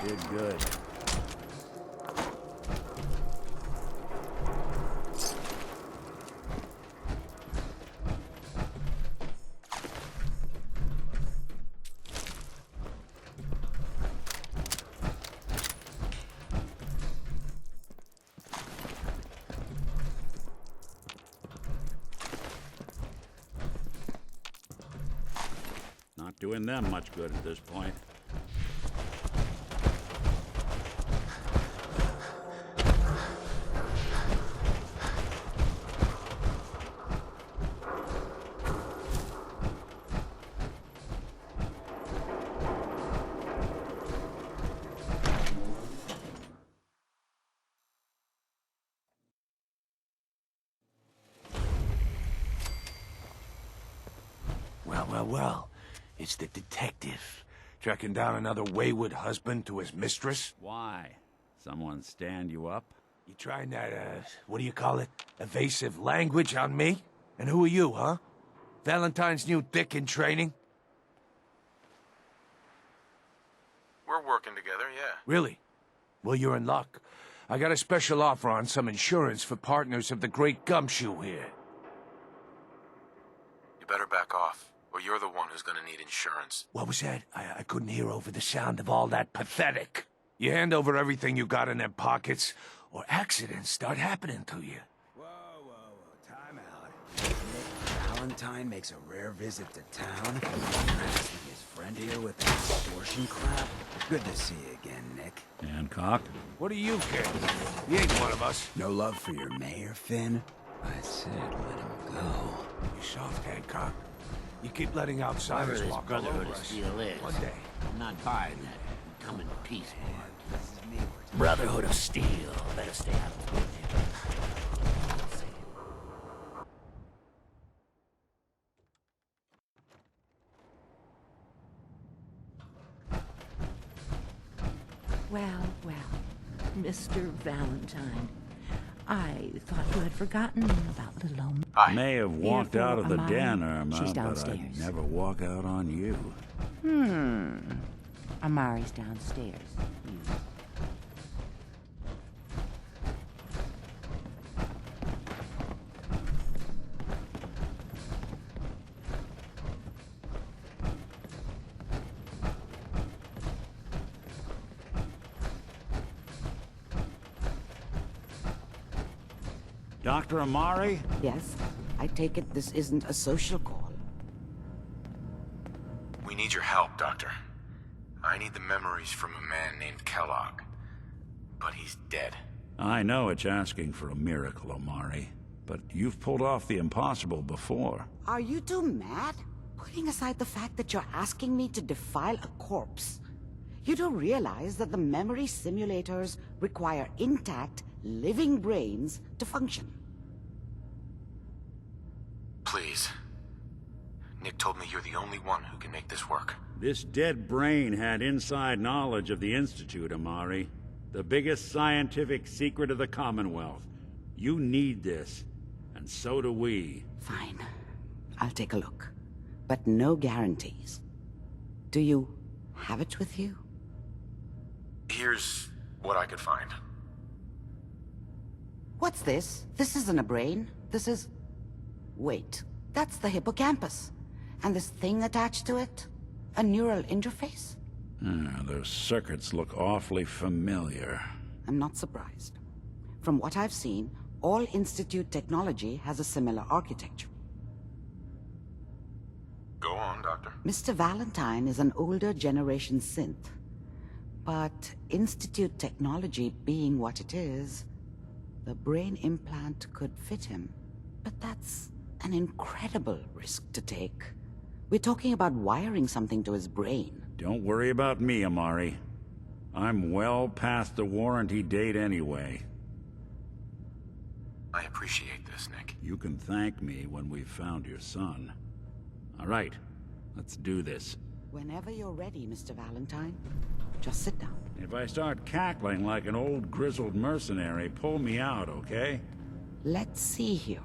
Did good. Not doing them much good at this point. Well, it's the detective. Tracking down another wayward husband to his mistress? Why? Someone stand you up? You trying that, what do you call it? Evasive language on me? And who are you, huh? Valentine's new dick in training? We're working together, yeah. Really? Well, you're in luck. I got a special offer on some insurance for partners of the Great Gumshoe here. You better back off, or you're the one who's gonna need insurance. What was that? I couldn't hear over the sound of all that pathetic. You hand over everything you got in them pockets, or accidents start happening to you. Time out. Nick Valentine makes a rare visit to town, harassing his friend here with that extortion crap. Good to see you again, Nick. Hancock? What do you care? He ain't one of us. No love for your mayor, Finn? I said let him go. You soft, Hancock. You keep letting outsiders Whatever this walk all over Brotherhood of us. Steel is, One day. I'm not buying that. We come in peace, Mark. This is me. Brotherhood of Steel. Better stay out of the way. Well, Mr. Valentine. I thought you had forgotten about little Om. I may have walked Therefore, out of the Amari, den, Irma, she's but downstairs. I'd never walk out on you. Amari's downstairs. Dr. Amari? Yes, I take it this isn't a social call. We need your help, Doctor. I need the memories from a man named Kellogg. But he's dead. I know it's asking for a miracle, Amari, but you've pulled off the impossible before. Are you two mad? Putting aside the fact that you're asking me to defile a corpse, you don't realize that the memory simulators require intact, living brains to function. Please. Nick told me you're the only one who can make this work. This dead brain had inside knowledge of the Institute, Amari. The biggest scientific secret of the Commonwealth. You need this, and so do we. Fine. I'll take a look. But no guarantees. Do you have it with you? Here's what I could find. What's this? This isn't a brain. This is... Wait. That's the hippocampus. And this thing attached to it? A neural interface? Those circuits look awfully familiar. I'm not surprised. From what I've seen, all Institute technology has a similar architecture. Go on, Doctor. Mr. Valentine is an older generation synth. But Institute technology being what it is, the brain implant could fit him. But that's an incredible risk to take. We're talking about wiring something to his brain. Don't worry about me, Amari. I'm well past the warranty date anyway. I appreciate this, Nick. You can thank me when we've found your son. All right, let's do this. Whenever you're ready, Mr. Valentine, just sit down. If I start cackling like an old grizzled mercenary, pull me out, okay? Let's see here.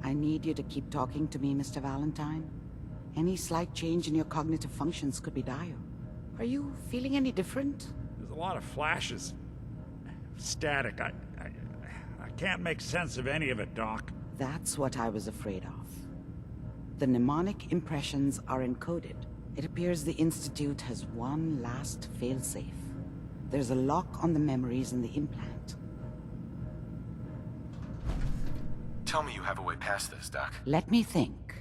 I need you to keep talking to me, Mr. Valentine. Any slight change in your cognitive functions could be dire. Are you feeling any different? There's a lot of flashes. Static. I can't make sense of any of it, Doc. That's what I was afraid of. The mnemonic impressions are encoded. It appears the Institute has one last failsafe. There's a lock on the memories in the implant. Tell me you have a way past this, Doc. Let me think.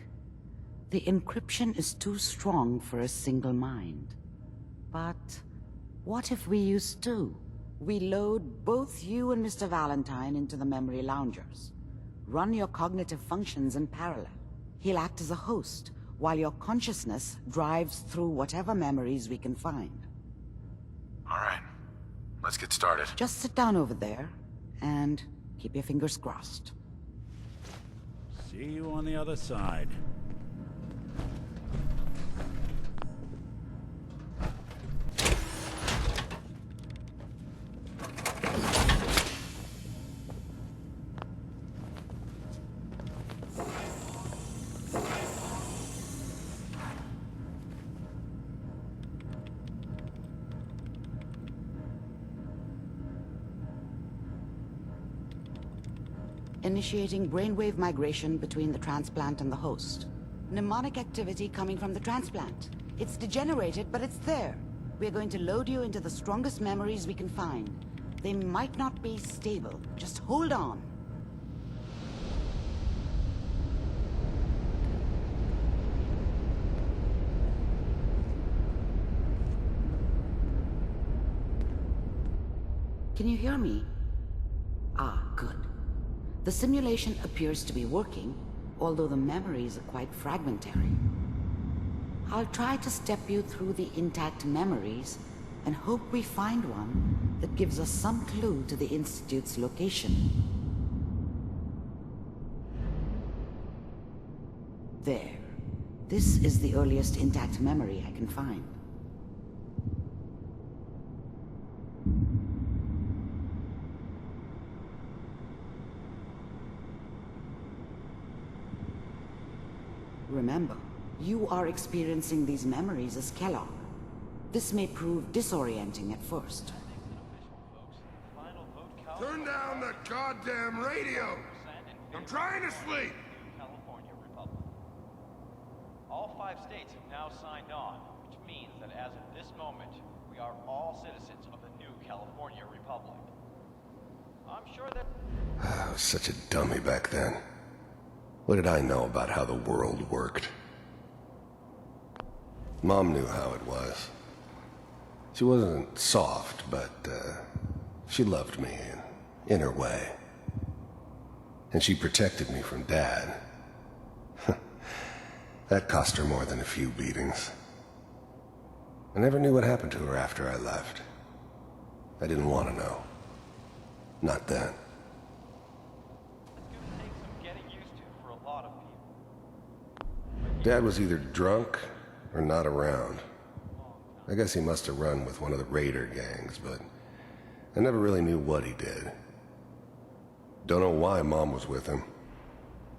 The encryption is too strong for a single mind. But what if we use two? We load both you and Mr. Valentine into the memory loungers. Run your cognitive functions in parallel. He'll act as a host, while your consciousness drives through whatever memories we can find. All right. Let's get started. Just sit down over there, and keep your fingers crossed. See you on the other side. Initiating brainwave migration between the transplant and the host. Mnemonic activity coming from the transplant. It's degenerated, but it's there. We're going to load you into the strongest memories we can find. They might not be stable. Just hold on. Can you hear me? Ah, good. The simulation appears to be working, although the memories are quite fragmentary. I'll try to step you through the intact memories and hope we find one that gives us some clue to the Institute's location. There. This is the earliest intact memory I can find. Remember, you are experiencing these memories as Kellogg. This may prove disorienting at first. Turn down the goddamn radio! I'm trying to sleep! California Republic. All 5 states have now signed on, which means that as of this moment, we are all citizens of the new California Republic. I'm sure that... I was such a dummy back then. What did I know about how the world worked? Mom knew how it was. She wasn't soft, but she loved me in her way. And she protected me from Dad. That cost her more than a few beatings. I never knew what happened to her after I left. I didn't want to know. Not then. Dad was either drunk or not around. I guess he must have run with one of the raider gangs, but I never really knew what he did. Don't know why Mom was with him.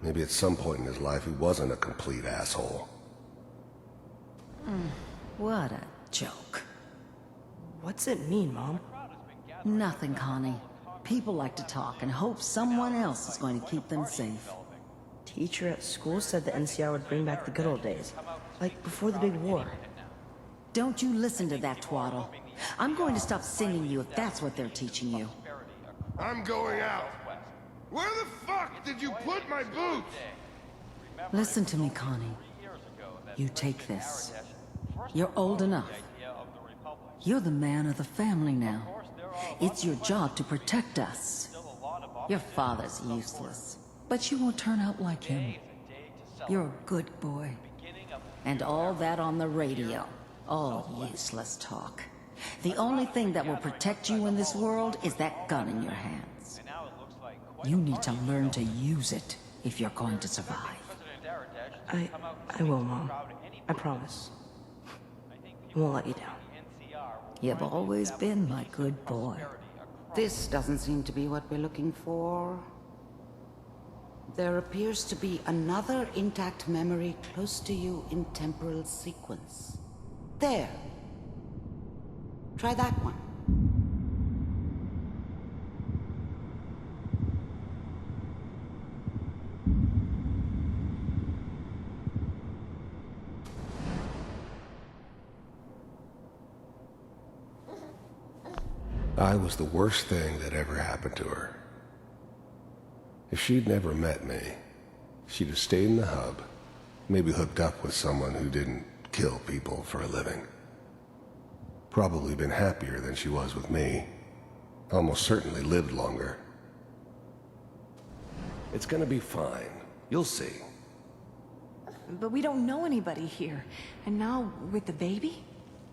Maybe at some point in his life he wasn't a complete asshole. What a joke. What's it mean, Mom? Nothing, Connie. People like to talk and hope someone else is going to keep them safe. Teacher at school said the NCR would bring back the good old days, like before the big war. Don't you listen to that twaddle. I'm going to stop singing you if that's what they're teaching you. I'm going out. Where the fuck did you put my boots? Listen to me, Connie. You take this. You're old enough. You're the man of the family now. It's your job to protect us. Your father's useless, but you won't turn out like him. You're a good boy. And all that on the radio. All useless talk. The only thing that will protect you in this world is that gun in your hands. You need to learn to use it if you're going to survive. I will, Mom. I promise. I won't let you down. You've always been my good boy. This doesn't seem to be what we're looking for. There appears to be another intact memory close to you in temporal sequence. There. Try that one. I was the worst thing that ever happened to her. If she'd never met me, she'd have stayed in the hub, Maybe hooked up with someone who didn't kill people for a living. Probably been happier than she was with me. Almost certainly lived longer. It's gonna be fine. You'll see. But we don't know anybody here. And now, with the baby?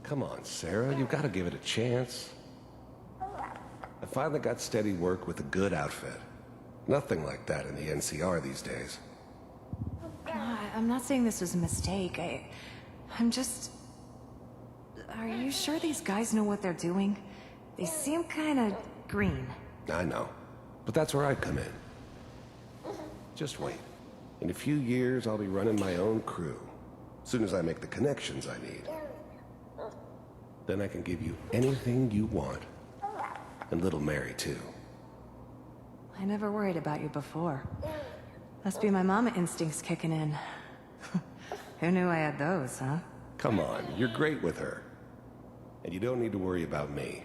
Come on, Sarah, you've got to give it a chance. I finally got steady work with a good outfit. Nothing like that in the NCR these days. I'm not saying this was a mistake. I'm just... Are you sure these guys know what they're doing? They seem kinda green. I know, but that's where I come in. Just wait. In a few years, I'll be running my own crew. As soon as I make the connections I need. Then I can give you anything you want. And little Mary, too. I never worried about you before. Must be my mama instincts kicking in. Who knew I had those, huh? Come on, you're great with her. And you don't need to worry about me.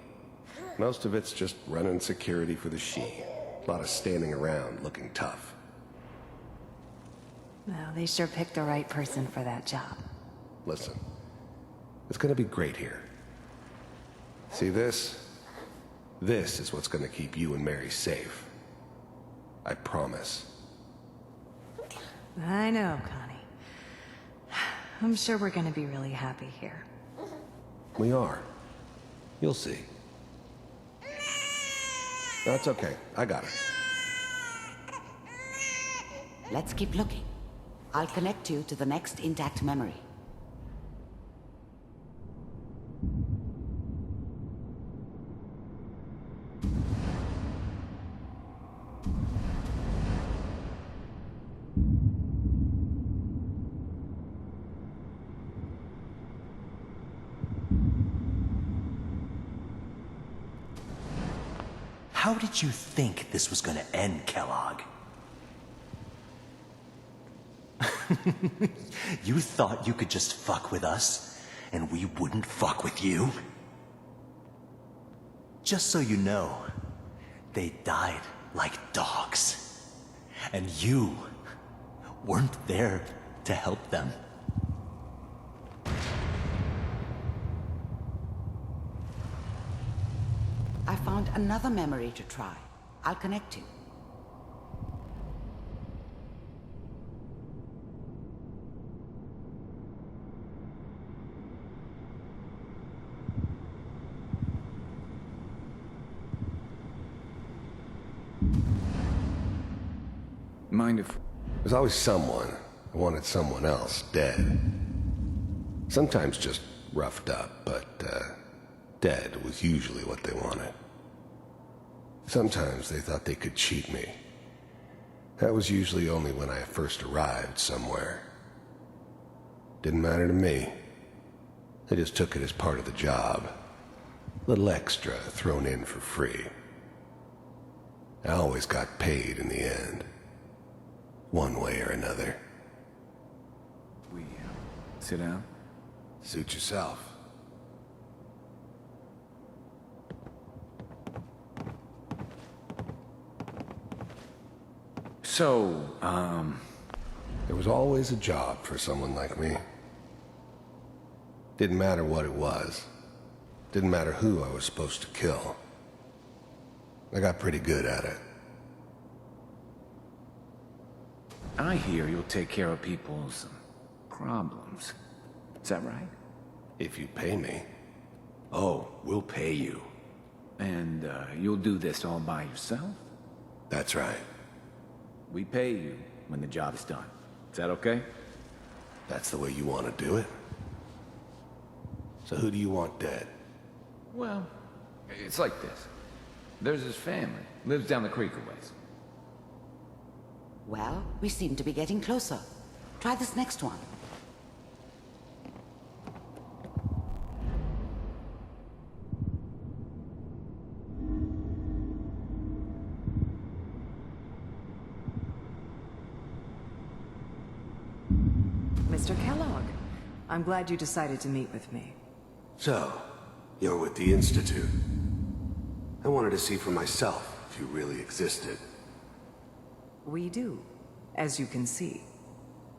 Most of it's just running security for the she. A lot of standing around looking tough. Well, they sure picked the right person for that job. Listen, it's gonna be great here. See this? This is what's gonna keep you and Mary safe. I promise. I know, Connie. I'm sure we're gonna be really happy here. We are. You'll see. That's okay. I got it. Let's keep looking. I'll connect you to the next intact memory. How did you think this was gonna end, Kellogg? You thought you could just fuck with us, and we wouldn't fuck with you? Just so you know, they died like dogs. And you weren't there to help them. I found another memory to try. I'll connect you. Mind if... There's always someone who wanted someone else dead. Sometimes just roughed up, but, dead was usually what they wanted. Sometimes they thought they could cheat me. That was usually only when I first arrived somewhere. Didn't matter to me. They just took it as part of the job. A little extra thrown in for free. I always got paid in the end. One way or another. We sit down? Suit yourself. So, There was always a job for someone like me. Didn't matter what it was. Didn't matter who I was supposed to kill. I got pretty good at it. I hear you'll take care of people's problems. Is that right? If you pay me. Oh, we'll pay you. And, you'll do this all by yourself? That's right. We pay you when the job is done. Is that okay? That's the way you want to do it? So who do you want dead? Well, it's like this. There's his family. Lives down the creek a ways. Well, we seem to be getting closer. Try this next one. Mr. Kellogg, I'm glad you decided to meet with me. So, you're with the Institute. I wanted to see for myself if you really existed. We do, as you can see.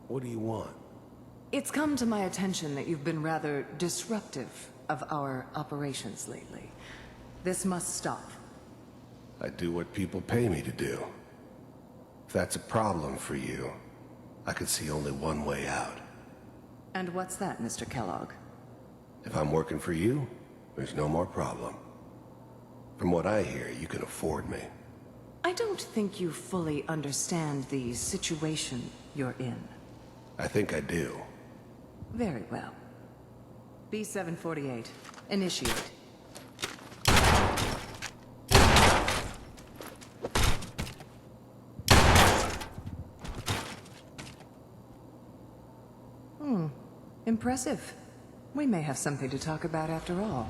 What do you want? It's come to my attention that you've been rather disruptive of our operations lately. This must stop. I do what people pay me to do. If that's a problem for you, I could see only one way out. And what's that, Mr. Kellogg? If I'm working for you, there's no more problem. From what I hear, you can afford me. I don't think you fully understand the situation you're in. I think I do. Very well. B-748, initiate. Impressive. We may have something to talk about after all.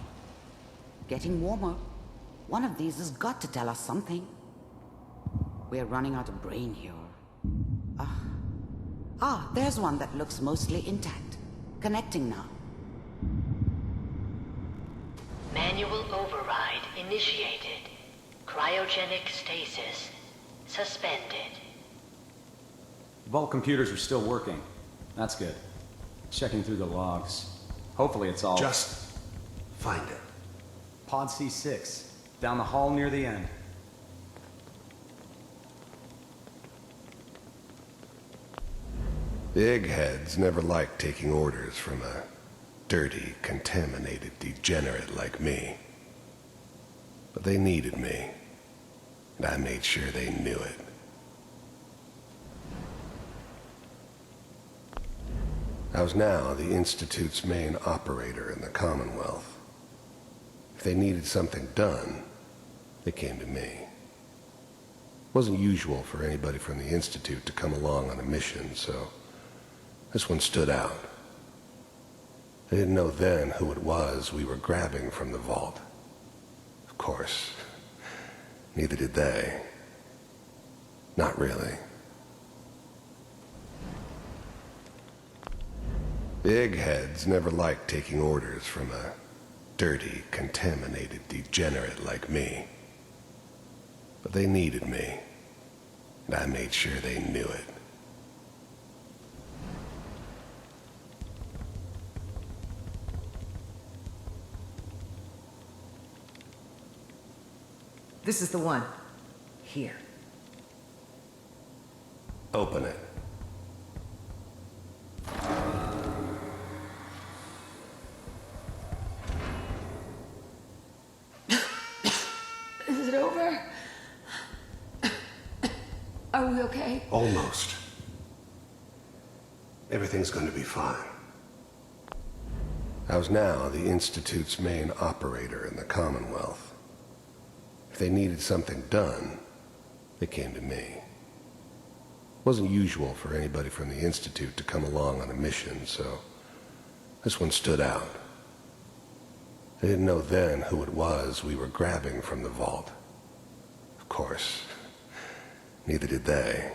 Getting warmer. One of these has got to tell us something. We're running out of brain here. There's one that looks mostly intact. Connecting now. Manual override initiated. Cryogenic stasis suspended. Vault computers are still working. That's good. Checking through the logs. Hopefully it's all... Just find it. Pod C6. Down the hall near the end. The eggheads never liked taking orders from a dirty, contaminated degenerate like me. But they needed me, and I made sure they knew it. I was now the Institute's main operator in the Commonwealth. If they needed something done, they came to me. It wasn't usual for anybody from the Institute to come along on a mission, so this one stood out. I didn't know then who it was we were grabbing from the vault. Of course, neither did they. Not really. The eggheads never liked taking orders from a dirty, contaminated degenerate like me. But they needed me, and I made sure they knew it. This is the one. Here. Open it. Is it over? Are we okay? Almost. Everything's going to be fine. I was now the Institute's main operator in the Commonwealth. If they needed something done, they came to me. It wasn't usual for anybody from the Institute to come along on a mission, so this one stood out. I didn't know then who it was we were grabbing from the vault. Of course, neither did they.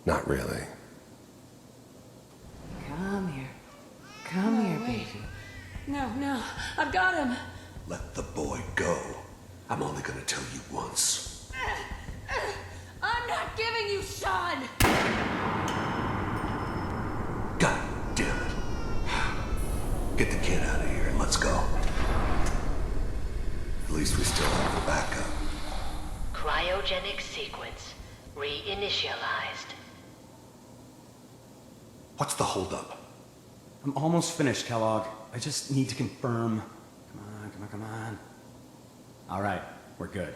Not really. Come here. Come here, baby. No, I've got him. Let the boy go. I'm only gonna tell you once. I'm not giving you Sean! God damn it. Get the kid out of here and let's go. At least we still have the backup. Cryogenic sequence reinitialized. What's the holdup? I'm almost finished, Kellogg. I just need to confirm. Come on. All right, we're good.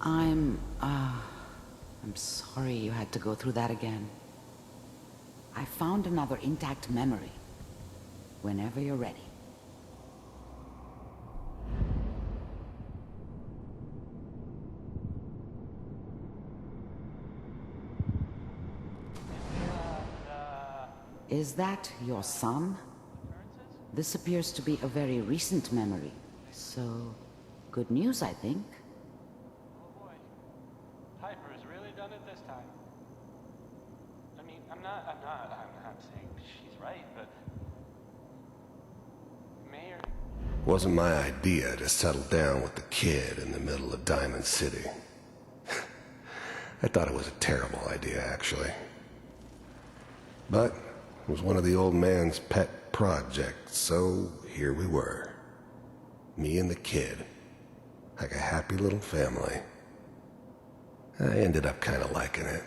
I'm sorry you had to go through that again. I found another intact memory. Whenever you're ready. Is that your son? This appears to be a very recent memory, so good news, I think. Oh boy. Piper's really done it this time. I mean, I'm not saying she's right, but Mayor... Wasn't my idea to settle down with the kid in the middle of Diamond City. I thought it was a terrible idea, actually. But was one of the old man's pet projects, so here we were. Me and the kid, like a happy little family. I ended up kind of liking it.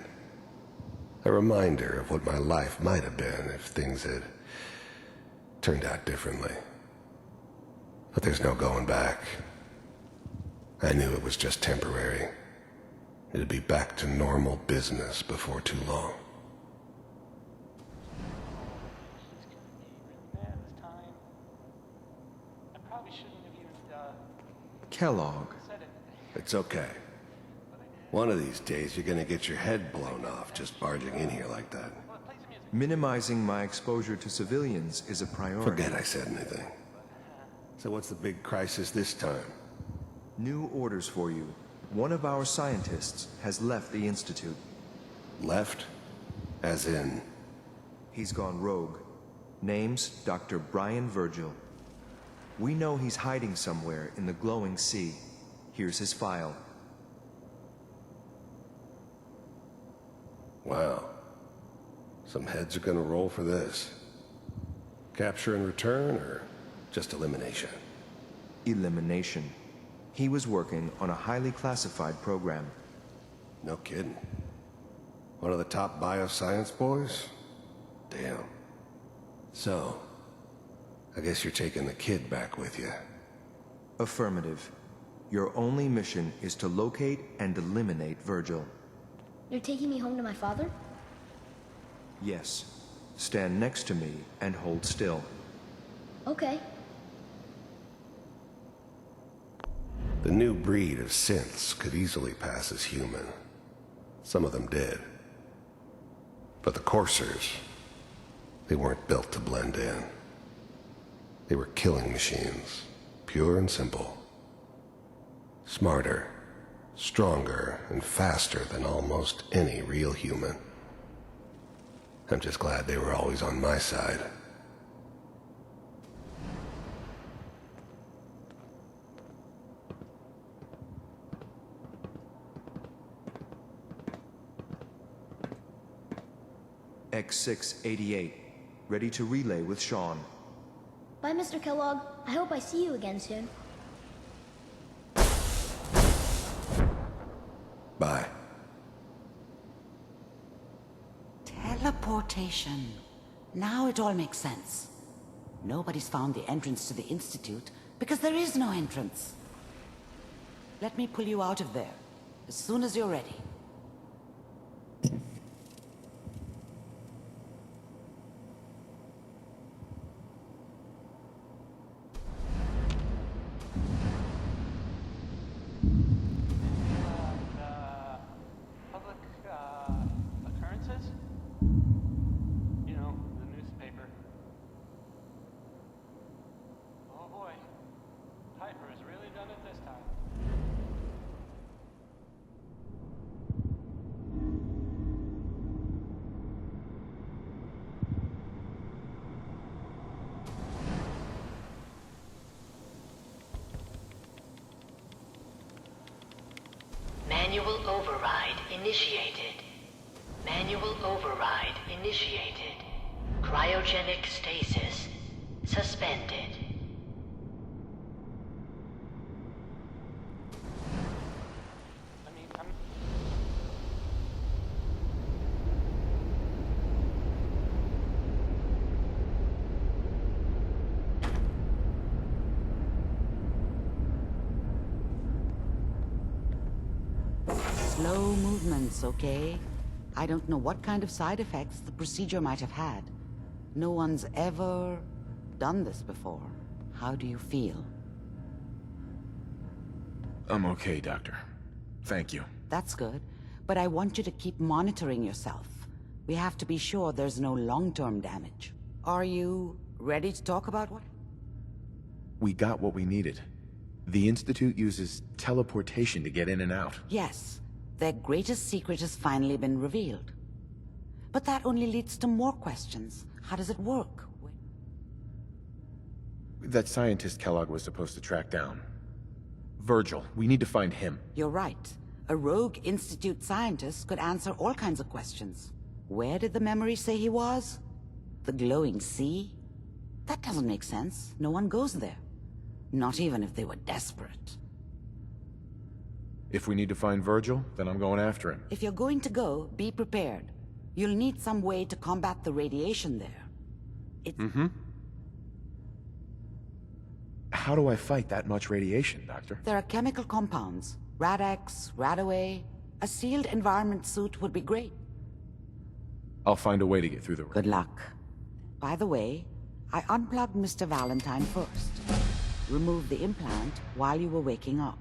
A reminder of what my life might have been if things had turned out differently. But there's no going back. I knew it was just temporary. It'd be back to normal business before too long. Kellogg. It's okay. One of these days you're gonna get your head blown off just barging in here like that. Minimizing my exposure to civilians is a priority. Forget I said anything. So what's the big crisis this time? New orders for you. One of our scientists has left the Institute. Left? As in? He's gone rogue. Name's Dr. Brian Virgil. We know he's hiding somewhere in the glowing sea. Here's his file. Wow. Some heads are gonna roll for this. Capture and return, or just elimination? Elimination. He was working on a highly classified program. No kidding. One of the top bioscience boys? Damn. So, I guess you're taking the kid back with you. Affirmative. Your only mission is to locate and eliminate Virgil. You're taking me home to my father? Yes. Stand next to me and hold still. Okay. The new breed of synths could easily pass as human. Some of them did. But the coursers, they weren't built to blend in. They were killing machines, pure and simple. Smarter, stronger, and faster than almost any real human. I'm just glad they were always on my side. X688, ready to relay with Sean. Bye, Mr. Kellogg. I hope I see you again soon. Bye. Teleportation. Now it all makes sense. Nobody's found the entrance to the Institute because there is no entrance. Let me pull you out of there as soon as you're ready. Public occurrences? You know, the newspaper. Oh boy, Piper has really done it this time. Manual override initiated. Manual override initiated. Cryogenic stasis suspended. Slow movements, okay? I don't know what kind of side effects the procedure might have had. No one's ever done this before. How do you feel? I'm okay, Doctor. Thank you. That's good, but I want you to keep monitoring yourself. We have to be sure there's no long-term damage. Are you ready to talk about what? We got what we needed. The Institute uses teleportation to get in and out. Yes, their greatest secret has finally been revealed. But that only leads to more questions. How does it work? That scientist Kellogg was supposed to track down. Virgil, we need to find him. You're right. A rogue Institute scientist could answer all kinds of questions. Where did the memory say he was? The glowing sea? That doesn't make sense. No one goes there. Not even if they were desperate. If we need to find Virgil, then I'm going after him. If you're going to go, be prepared. You'll need some way to combat the radiation there. Mm-hmm. How do I fight that much radiation, Doctor? There are chemical compounds. Rad-X, Radaway. A sealed environment suit would be great. I'll find a way to get through the... Good luck. By the way, I unplugged Mr. Valentine first. Removed the implant while you were waking up.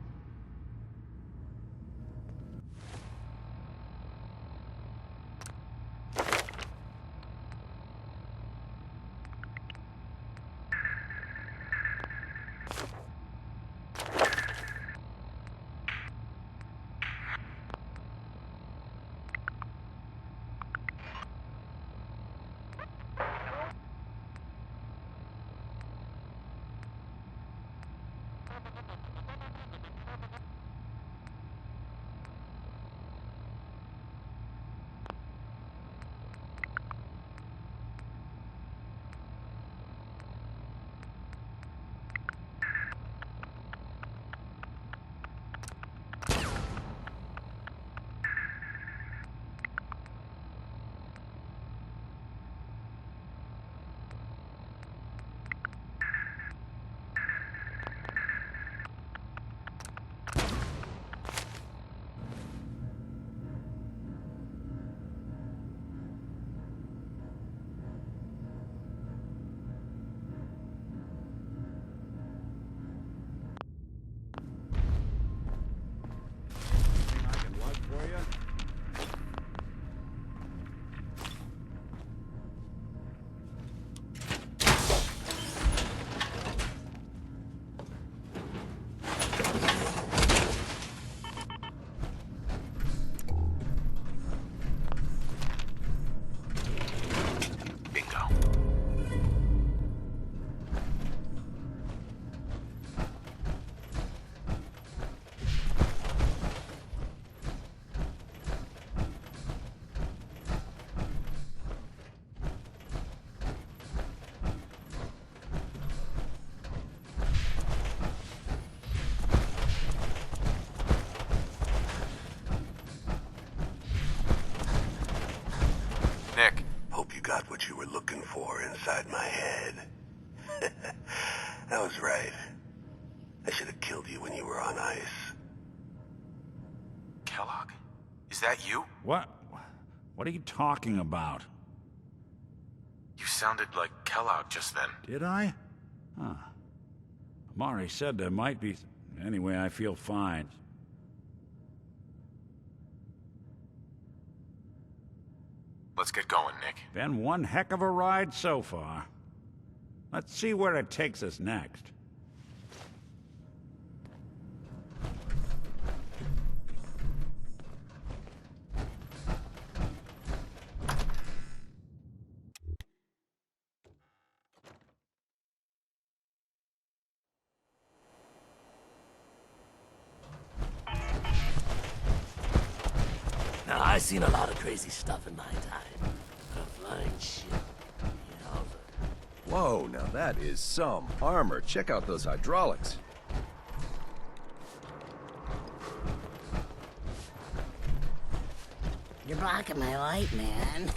Nick. Hope you got what you were looking for inside my head. I was right. I should have killed you when you were on ice. Kellogg? Is that you? What are you talking about? You sounded like Kellogg just then. Did I? Huh. Amari said there might be... Anyway, I feel fine. Let's get going, Nick. Been one heck of a ride so far. Let's see where it takes us next. Now, I've seen a lot of crazy stuff in my time. A flying ship. Whoa, now that is some armor. Check out those hydraulics. You're blocking my light, man.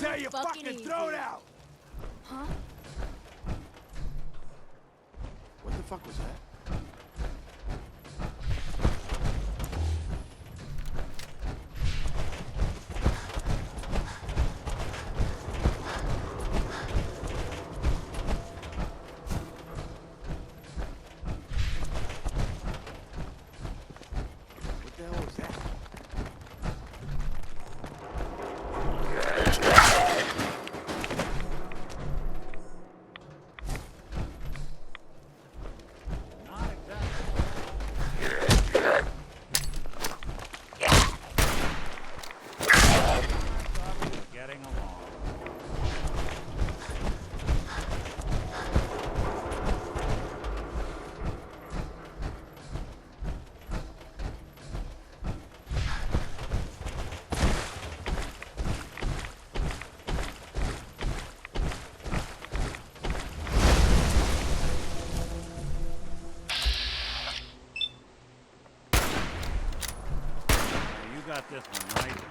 Tell you fucking throw it out! Huh? What the fuck was that? What the hell was that? got this one, right?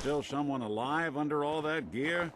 Still someone alive under all that gear?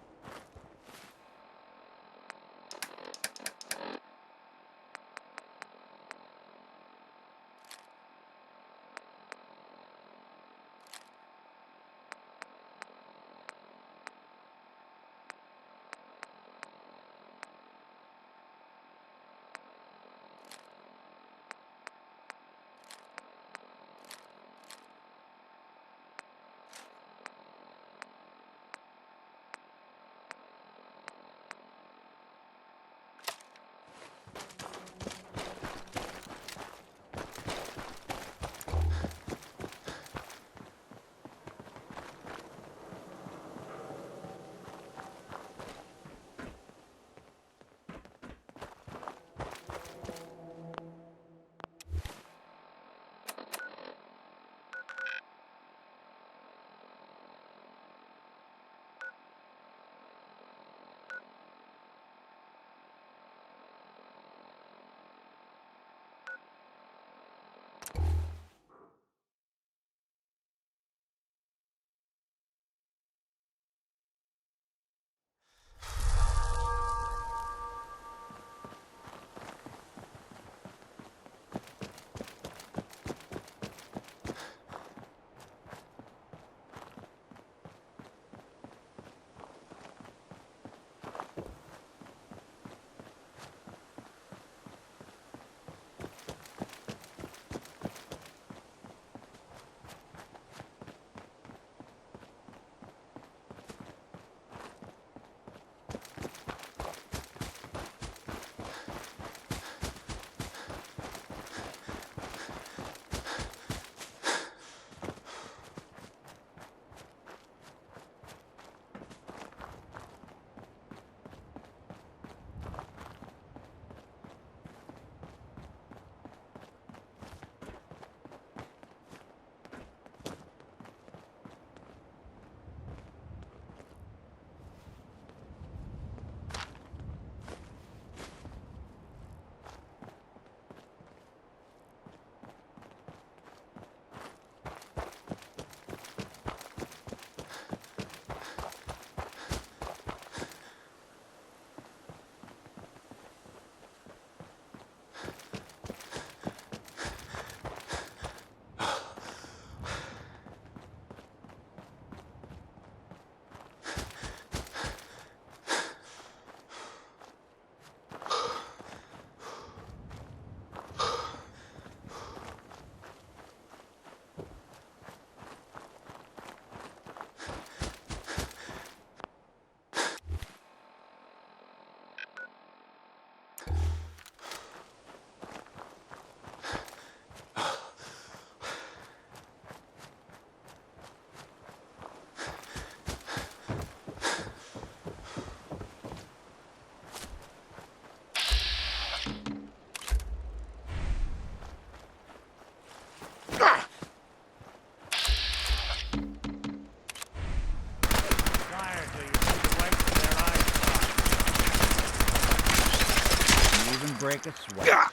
break a sweat.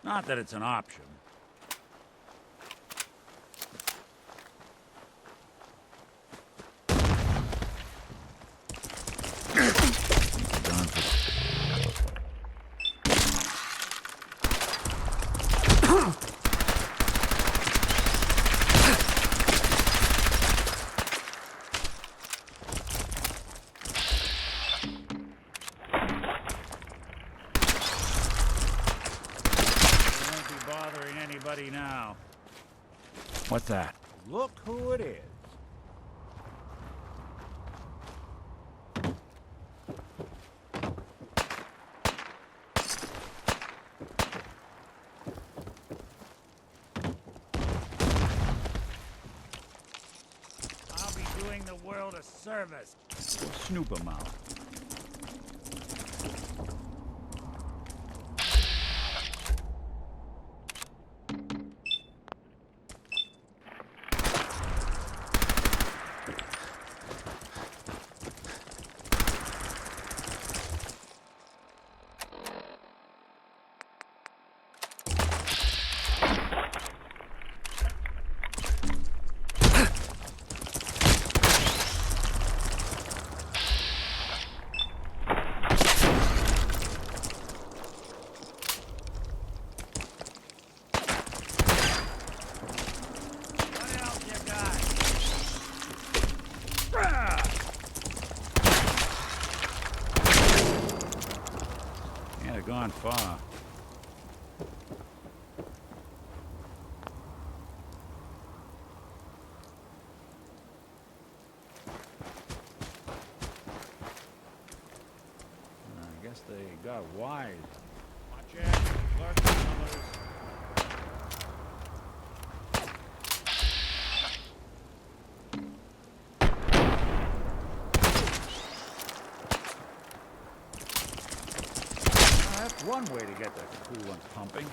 Not that it's an option. Now. What's that? Look who it is. I'll be doing the world a service. Snoop 'em out. Gone far. I guess they got wise. Watch out, lurking fellas. One way to get the coolant pumping.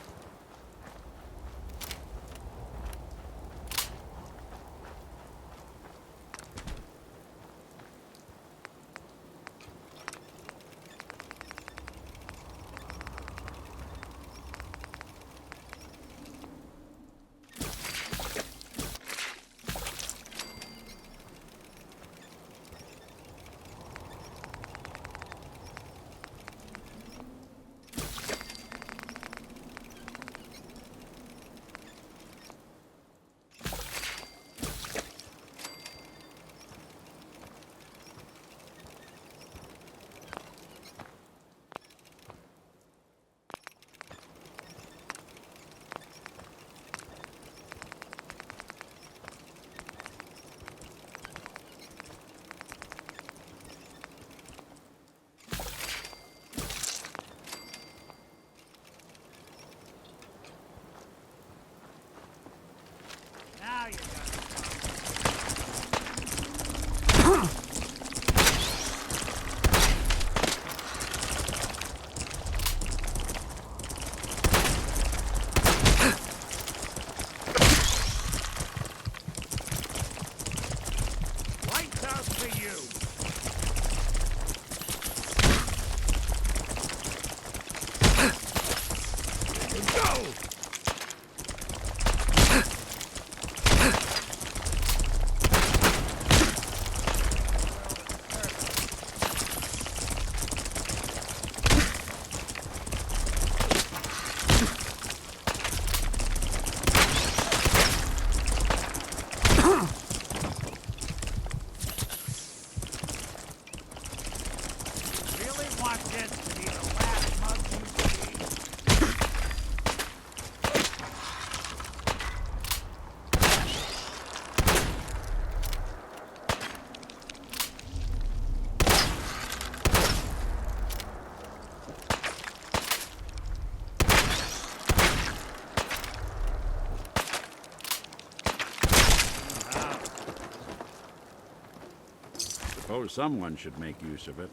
Suppose someone should make use of it.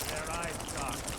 Their eyes dark.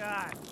got?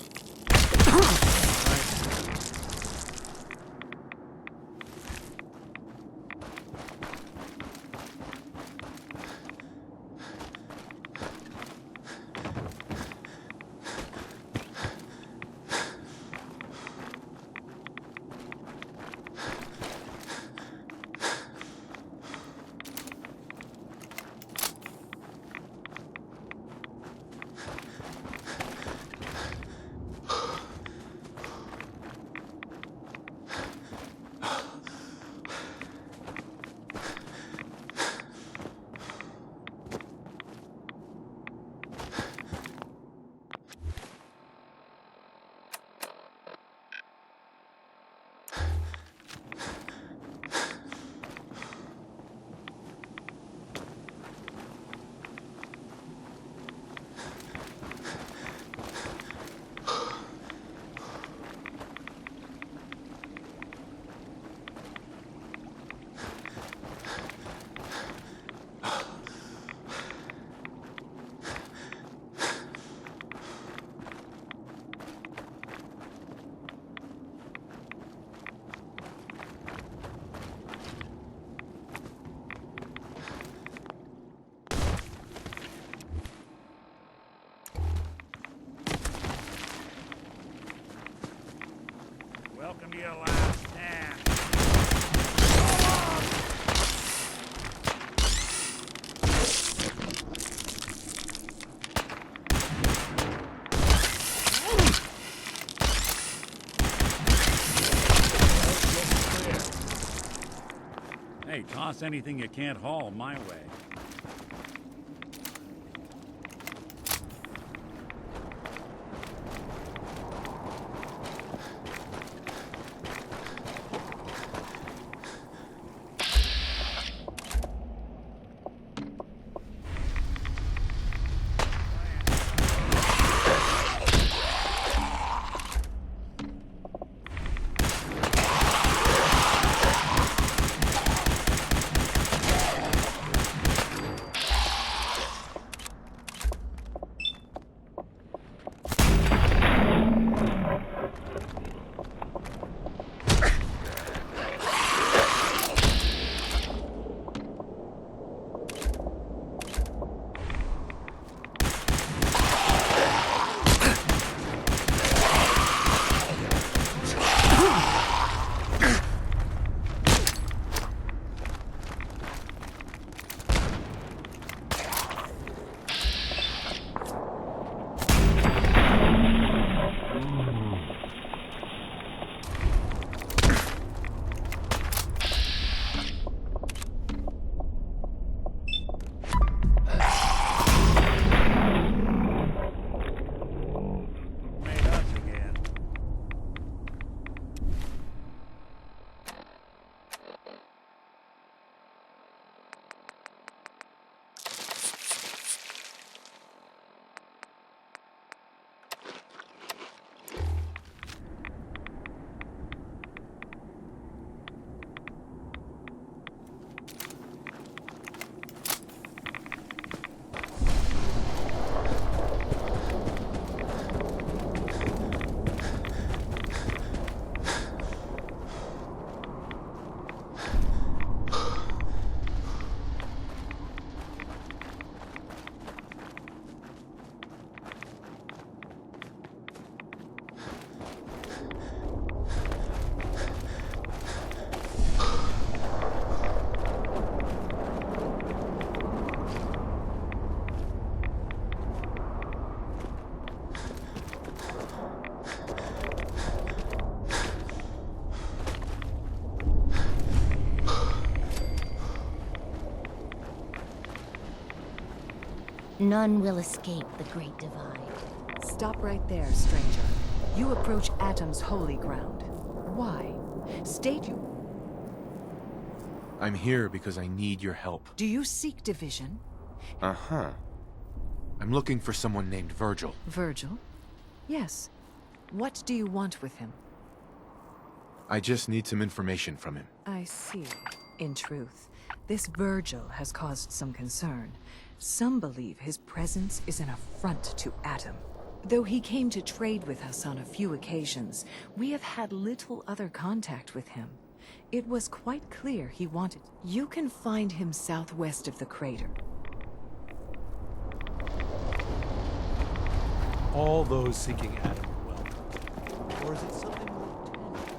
Welcome to your last stand. Hey, toss anything you can't haul my way. None will escape the Great Divide. Stop right there, stranger. You approach Atom's holy ground. Why? State you... I'm here because I need your help. Do you seek division? Uh-huh. I'm looking for someone named Virgil. Virgil? Yes. What do you want with him? I just need some information from him. I see. In truth, this Virgil has caused some concern. Some believe his presence is an affront to Atom. Though he came to trade with us on a few occasions, we have had little other contact with him. It was quite clear he wanted. You can find him southwest of the crater. All those seeking Adam are welcome. Or is it something more tangible?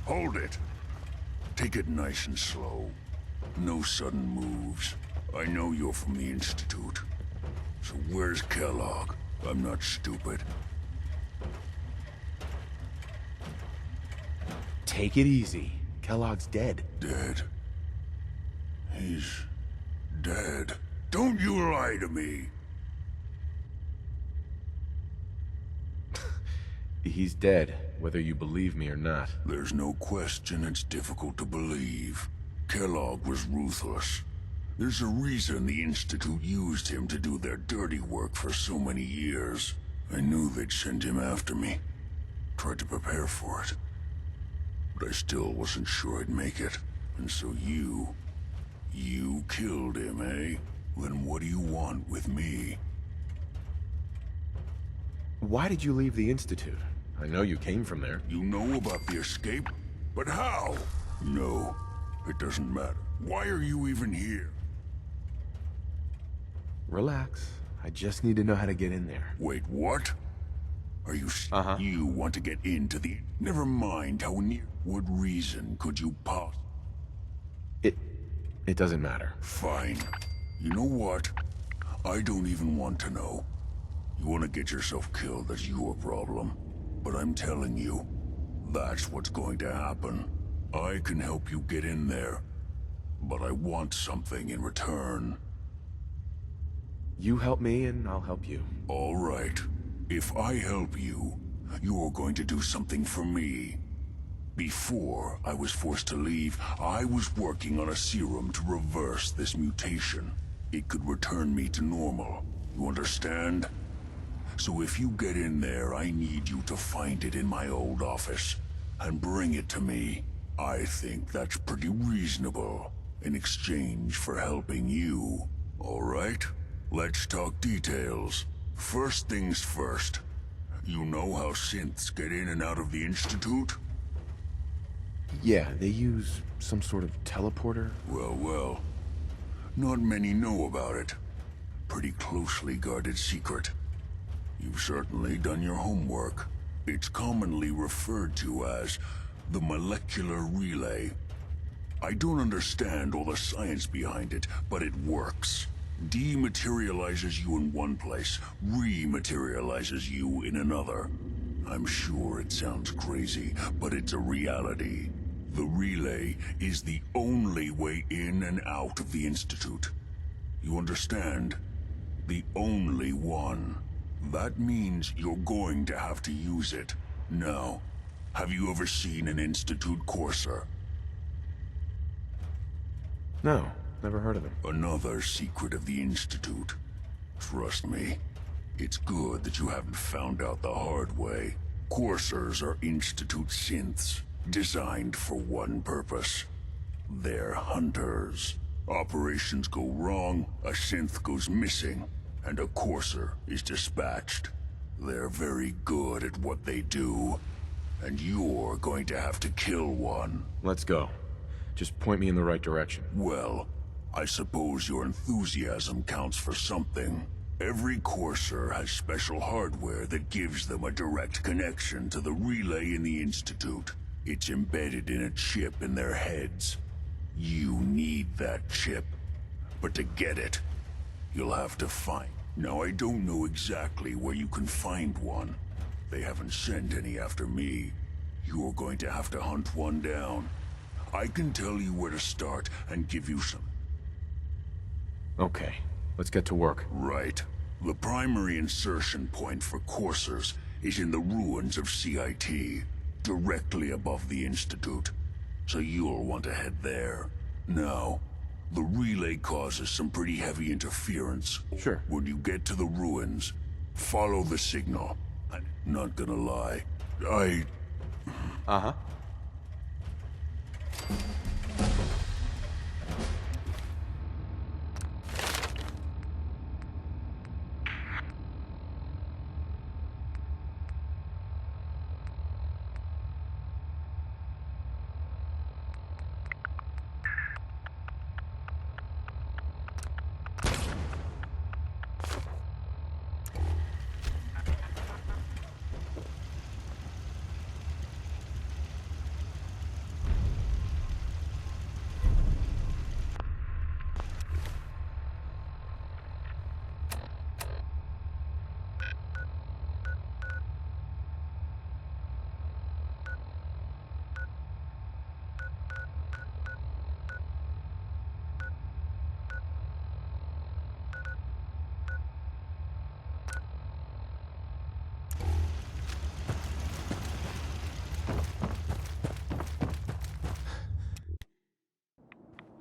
Hold it. Take it nice and slow. No sudden moves. I know you're from the Institute. So where's Kellogg? I'm not stupid. Take it easy. Kellogg's dead. Dead? He's dead. Don't you lie to me! He's dead, whether you believe me or not. There's no question it's difficult to believe. Kellogg was ruthless. There's a reason the Institute used him to do their dirty work for so many years. I knew they'd send him after me. Tried to prepare for it. But I still wasn't sure I'd make it. And so you killed him, eh? Then what do you want with me? Why did you leave the Institute? I know you came from there. You know about the escape? But how? No, it doesn't matter. Why are you even here? Relax. I just need to know how to get in there. Wait, what? Are you You want to get into the... Never mind how near... What reason could you possibly... It doesn't matter. Fine. You know what? I don't even want to know. You want to get yourself killed, that's your problem. But I'm telling you, that's what's going to happen. I can help you get in there, but I want something in return. You help me and I'll help you. All right. If I help you, you're going to do something for me. Before I was forced to leave, I was working on a serum to reverse this mutation. It could return me to normal. You understand? So if you get in there, I need you to find it in my old office and bring it to me. I think that's pretty reasonable in exchange for helping you. All right? Let's talk details. First things first. You know how synths get in and out of the Institute? Yeah, they use some sort of teleporter. Well. Not many know about it. Pretty closely guarded secret. You've certainly done your homework. It's commonly referred to as the molecular relay. I don't understand all the science behind it, but it works. Dematerializes you in one place, rematerializes you in another. I'm sure it sounds crazy, but it's a reality. The relay is the only way in and out of the Institute. You understand? The only one. That means you're going to have to use it. Now, have you ever seen an Institute courser? No, never heard of him. Another secret of the Institute. Trust me, it's good that you haven't found out the hard way. Coursers are Institute synths, designed for one purpose. They're hunters. Operations go wrong, a synth goes missing, and a courser is dispatched. They're very good at what they do, and you're going to have to kill one. Let's go. Just point me in the right direction. Well, I suppose your enthusiasm counts for something. Every courser has special hardware that gives them a direct connection to the relay in the Institute. It's embedded in a chip in their heads. You need that chip. But to get it, you'll have to find... Now, I don't know exactly where you can find one. They haven't sent any after me. You're going to have to hunt one down. I can tell you where to start and give you some... Okay, let's get to work. Right. The primary insertion point for coursers is in the ruins of CIT, directly above the Institute. So you'll want to head there. Now, the relay causes some pretty heavy interference. Sure. When you get to the ruins, follow the signal. I'm not gonna lie. Uh-huh.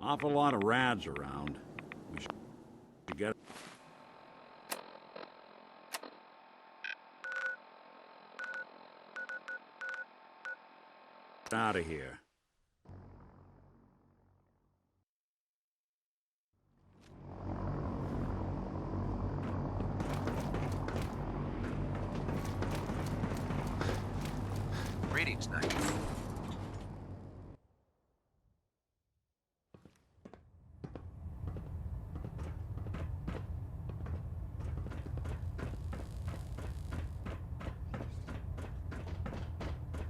Awful lot of rads around. We should get out of here. Greetings, Knight.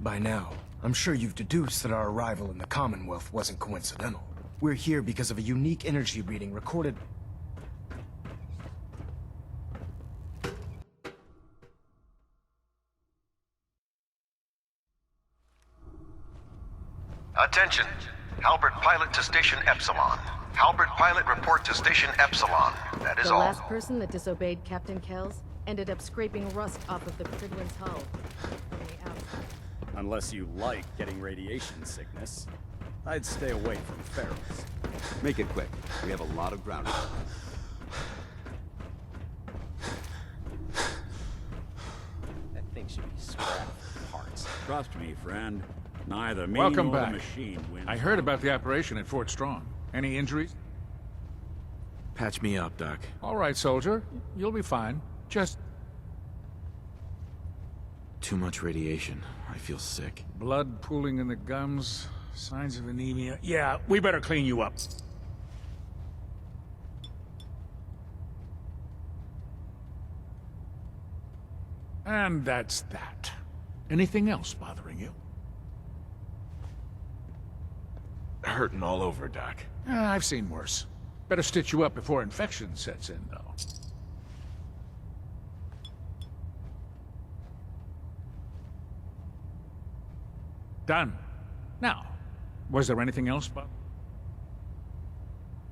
By now, I'm sure you've deduced that our arrival in the Commonwealth wasn't coincidental. We're here because of a unique energy reading recorded... Attention! Halbert Pilot to Station Epsilon. Halbert Pilot, report to Station Epsilon. That is all. The last person that disobeyed Captain Kells ended up scraping rust off of the Prydwen's hull. From the outside. Unless you like getting radiation sickness, I'd stay away from ferals. Make it quick. We have a lot of ground to cover. That thing should be scrapped for parts. Trust me, friend. Neither me Welcome nor back. the machine wins. I heard about the operation at Fort Strong. Any injuries? Patch me up, Doc. All right, soldier. You'll be fine. Just Too much radiation. I feel sick. blood pooling in the gums, signs of anemia. Yeah, we better clean you up. And that's that. Anything else bothering you? Hurting all over, Doc. I've seen worse. Better stitch you up before infection sets in, though. Done. Now, was there anything else, Bob?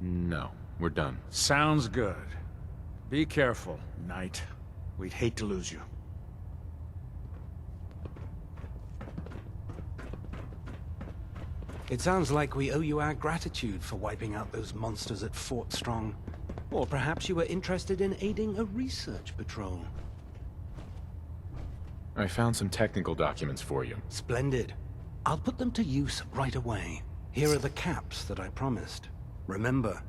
No, we're done. Sounds good. Be careful, Knight. We'd hate to lose you. It sounds like we owe you our gratitude for wiping out those monsters at Fort Strong. Or perhaps you were interested in aiding a research patrol. I found some technical documents for you. Splendid. I'll put them to use right away. Here are the caps that I promised. Remember,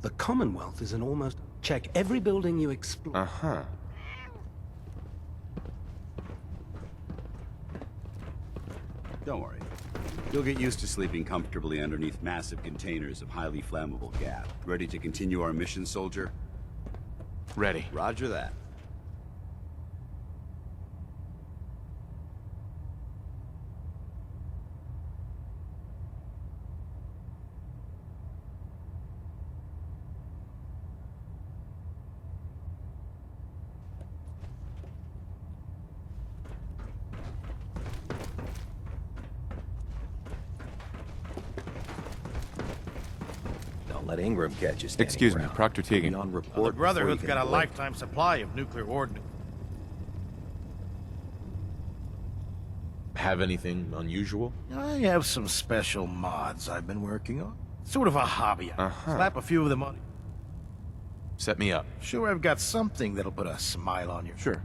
the Commonwealth is an almost... Check every building you explore. Uh-huh. Don't worry. You'll get used to sleeping comfortably underneath massive containers of highly flammable gas. Ready to continue our mission, soldier? Ready. Roger that. Let Ingram catch you standing Excuse me, around. Proctor Teagan. Be on report The before Brotherhood's you got can a blink. lifetime supply of nuclear ordnance. Have anything unusual? I have some special mods I've been working on. Sort of a hobby. Slap a few of them on. Set me up. Sure, I've got something that'll put a smile on your face. Sure.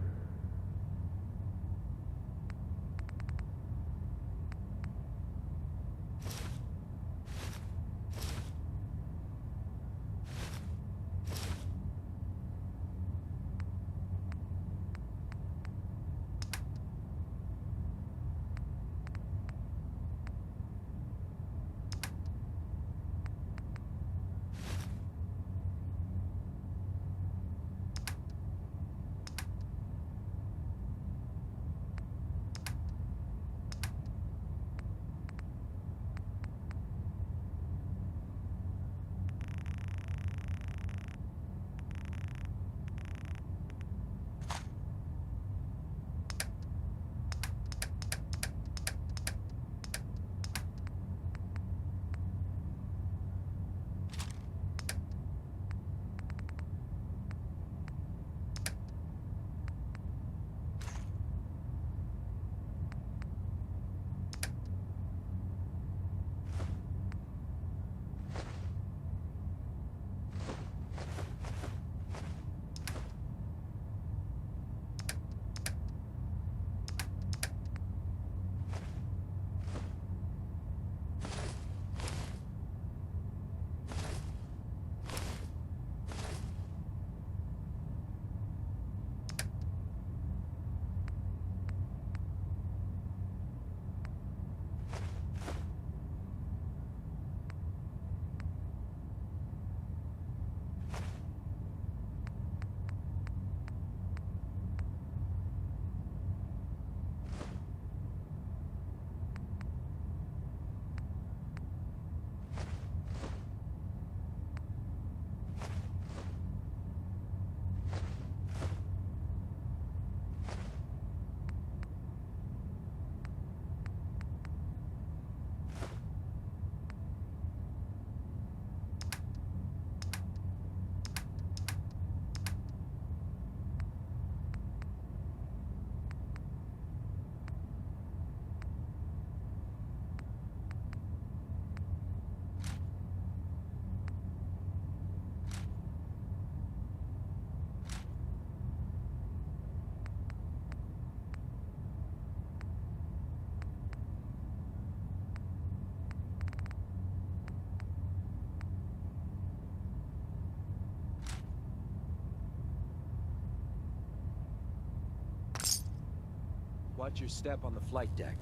Watch your step on the flight deck.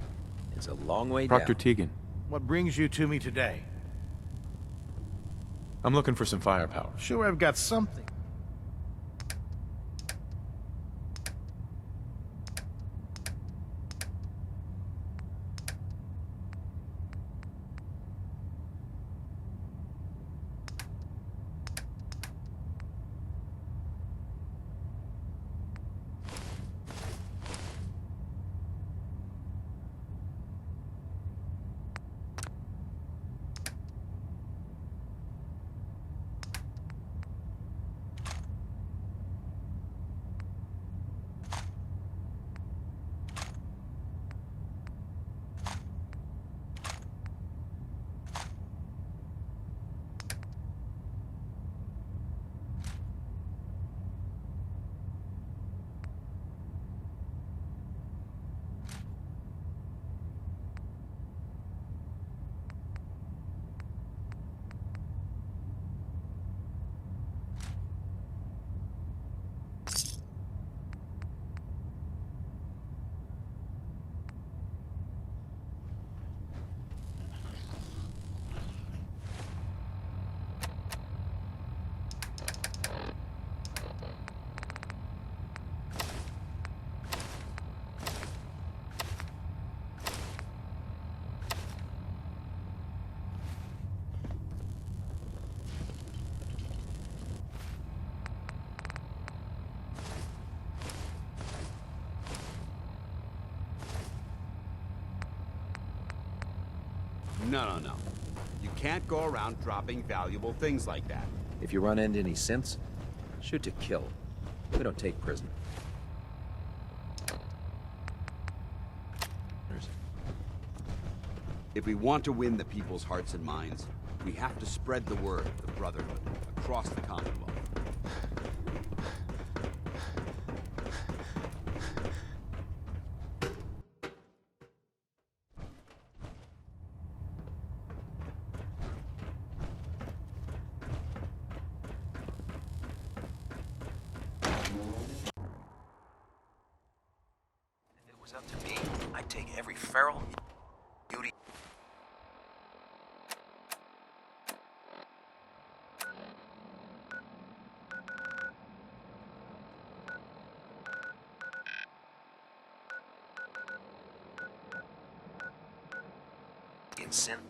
It's a long way Proctor down. Tegan, What brings you to me today? I'm looking for some firepower. Sure, I've got something. No. You can't go around dropping valuable things like that. If you run into any synths, shoot to kill. We don't take prisoners. If we want to win the people's hearts and minds, we have to spread the word of the Brotherhood across the Commonwealth. If it was up to me, I'd take every feral beauty. Instant.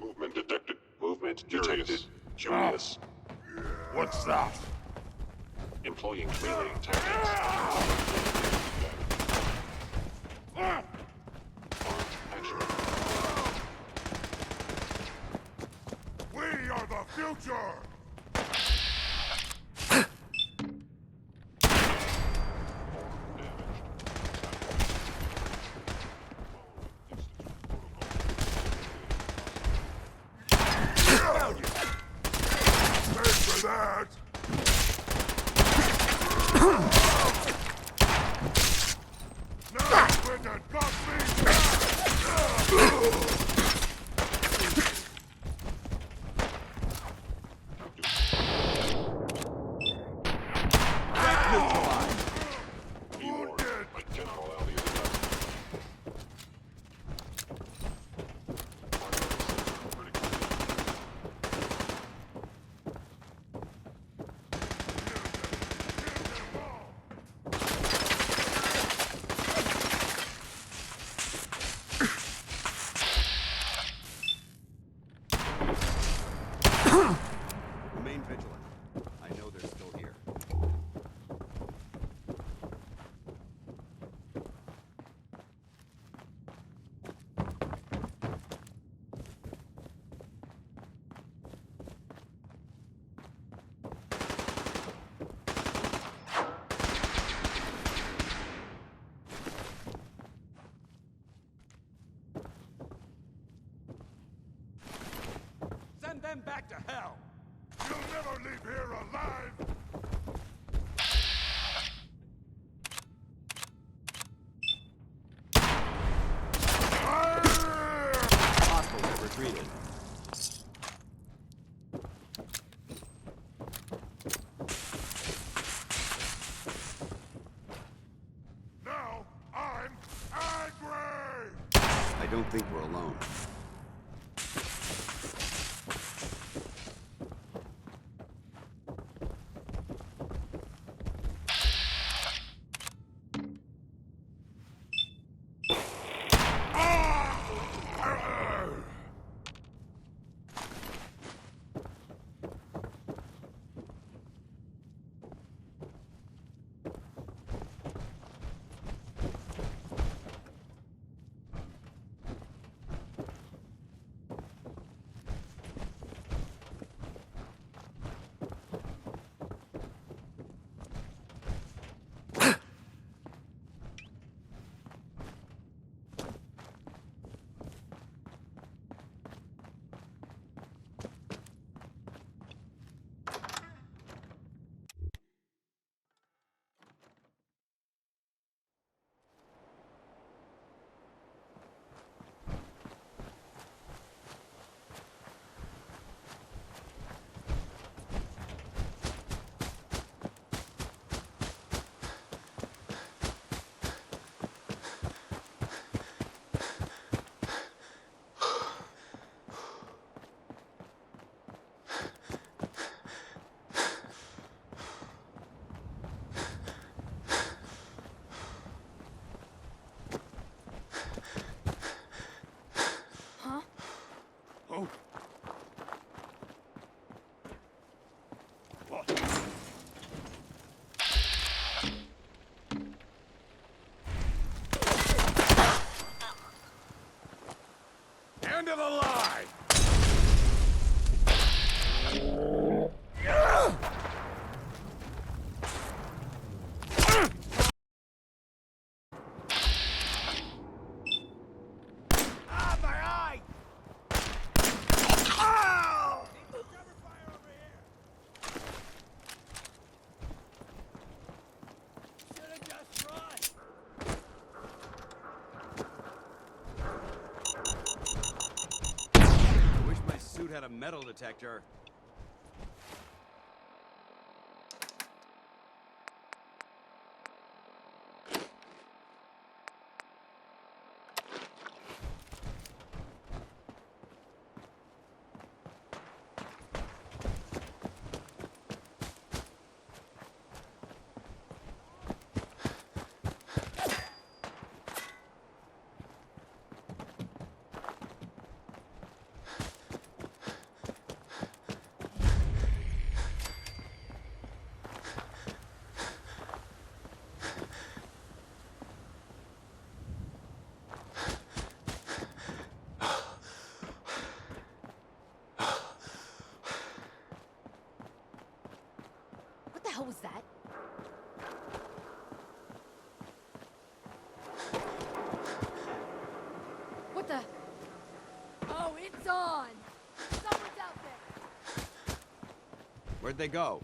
Movement detected. Movement detected. Julius. What's that? Employing trailing tactics. Armed action. We are the future! Remain vigilant. I know they're still here. Send them back to hell! You'll never leave here alive! Hostiles have retreated. Now I'm angry! I don't think we're alone. Oh. End of the line! Ah, my eye! Ow! Should've just run! I wish my suit had a metal detector. What the hell was that? What the? Oh, it's on! Someone's out there! Where'd they go?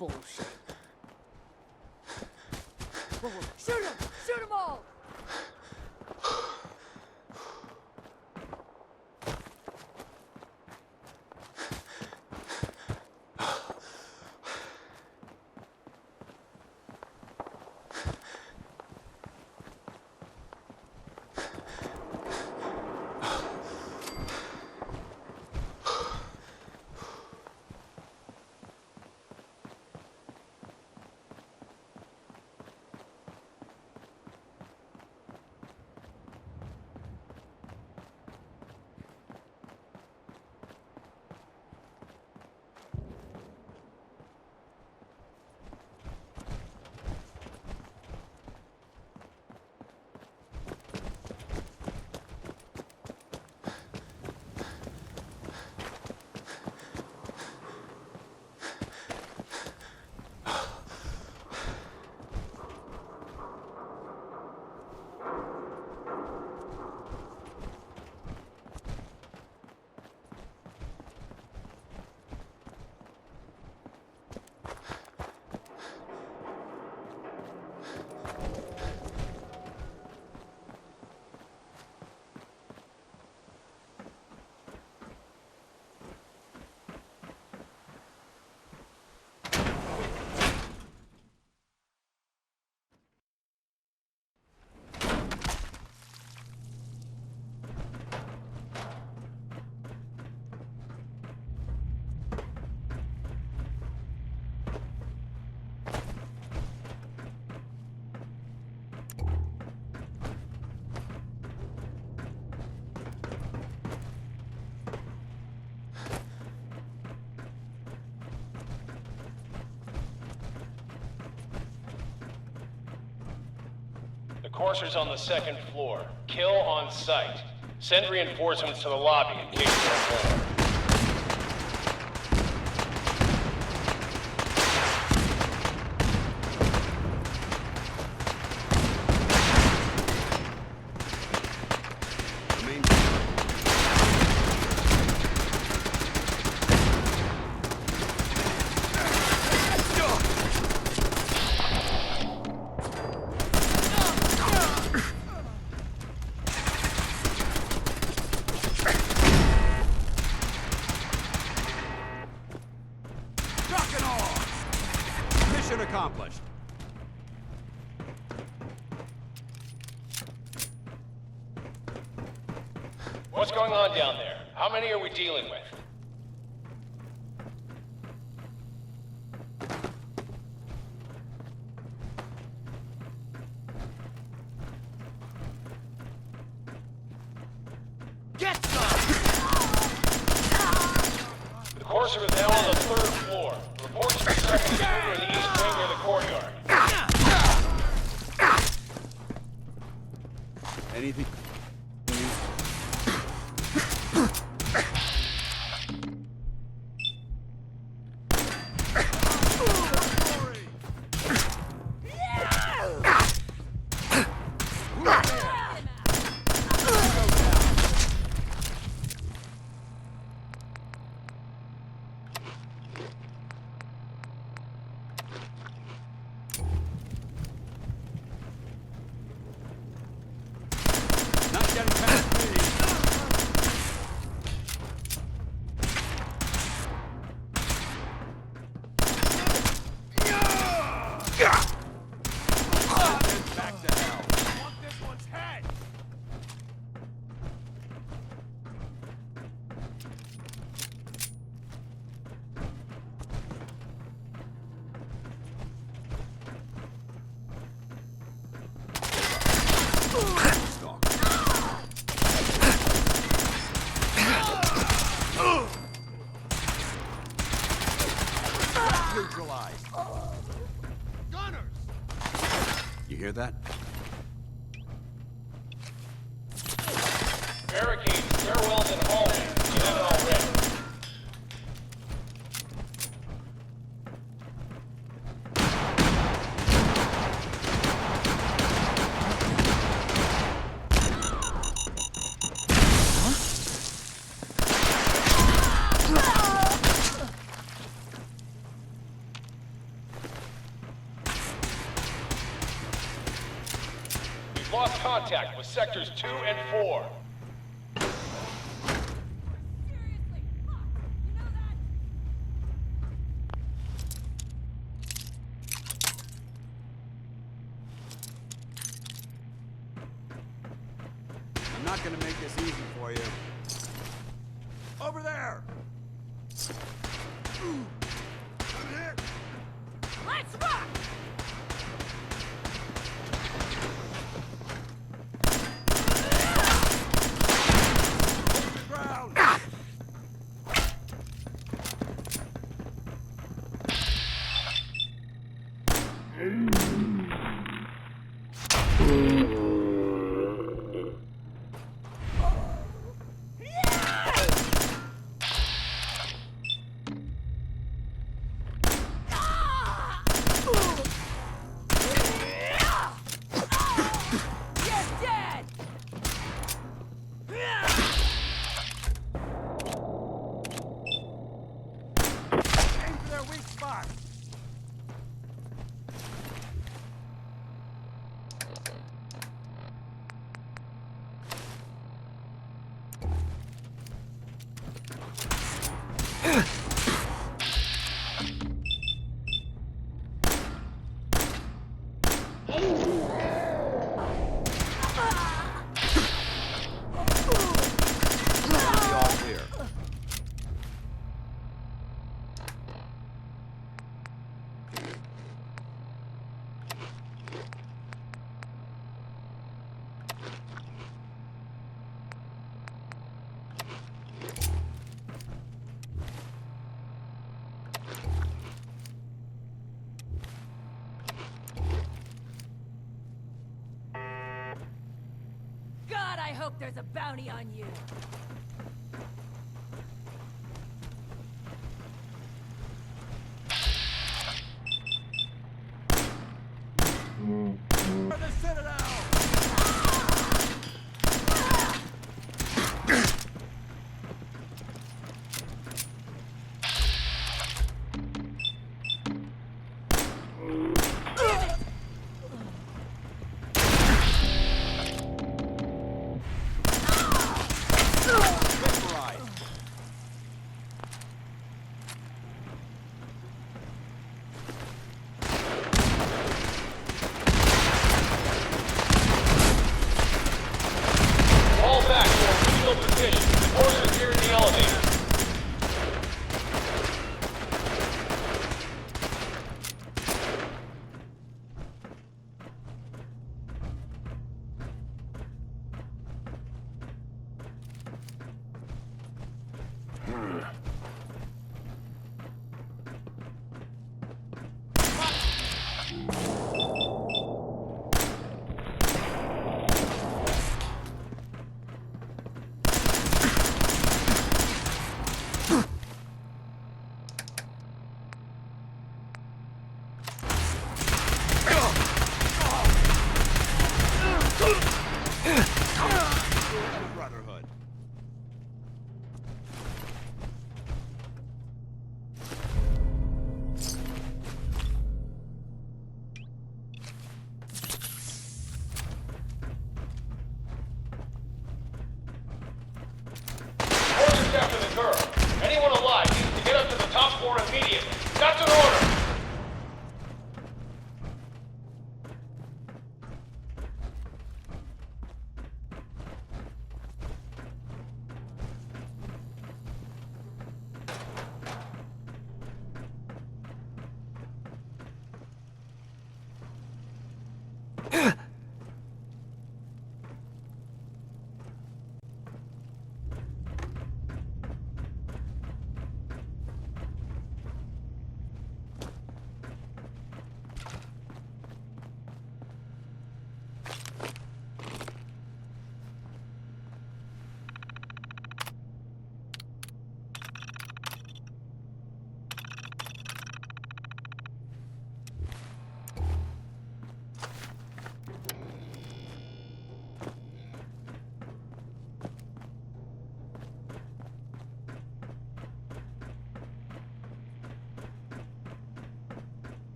bullshit. Whoa, whoa. Shoot him! Shoot them all! The courser's on the second floor. Kill on sight. Send reinforcements to the lobby in case there are more. Mission accomplished. What's going on down there? How many are we dealing with? Get some! The courser is now on the third floor. Reports to the second floor in the east wing near the courtyard. Anything? Neutralized. Gunners! You hear that? Barricades, stairwells, and hallways. You have it already. lost contact with sectors 2 and 4. I'm not gonna make this easy for you. Over there! Let's rock! God, I hope there's a bounty on you. For the Citadel!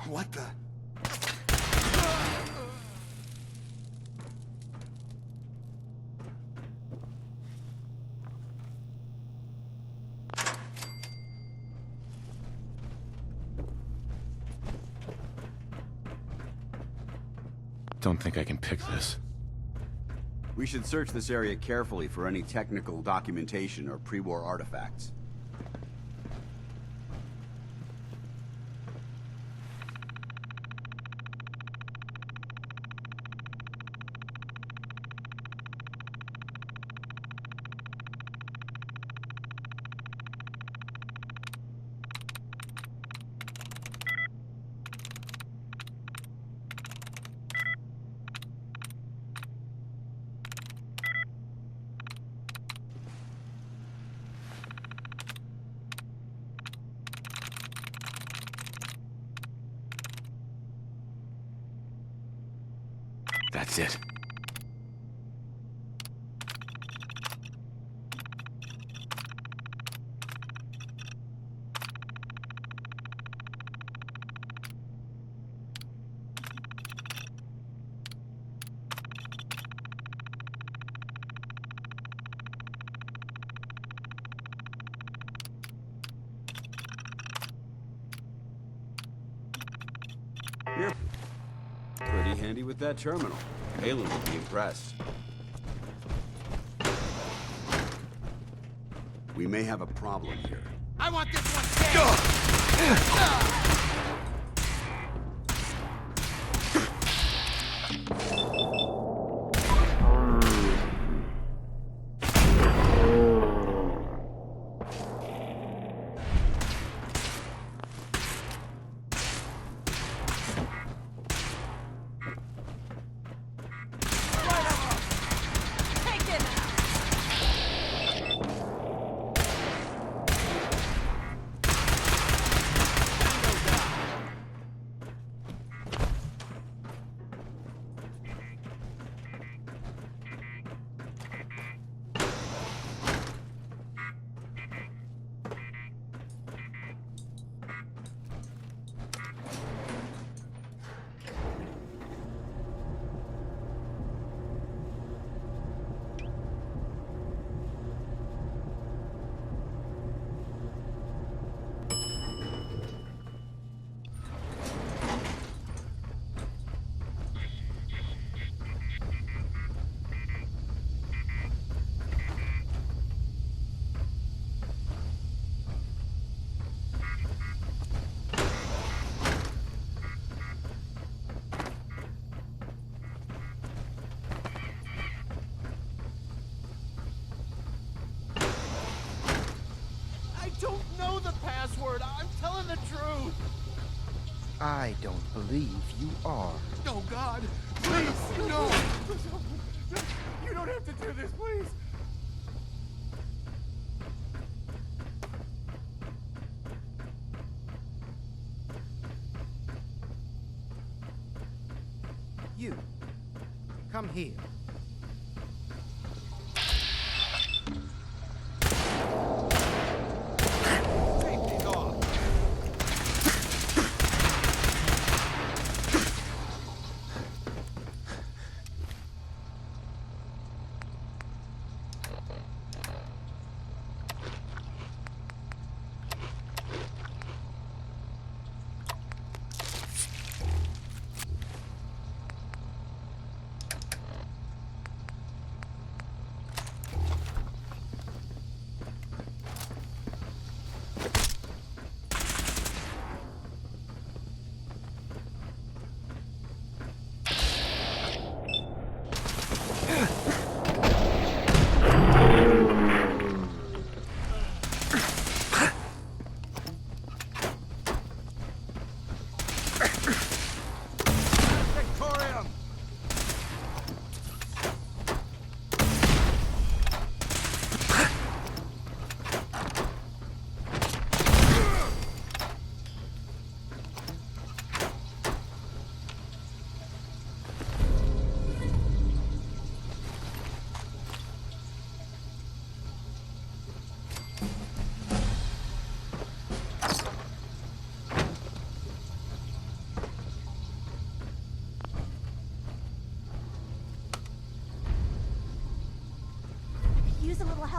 What the? Don't think I can pick this. We should search this area carefully for any technical documentation or pre-war artifacts. That's it. You're pretty handy with that terminal. Halen would be impressed. We may have a problem here. I want this one dead! I don't know the password. I'm telling the truth. I don't believe you are. Oh, God. Please, no. You don't have to do this, please. You. Come here.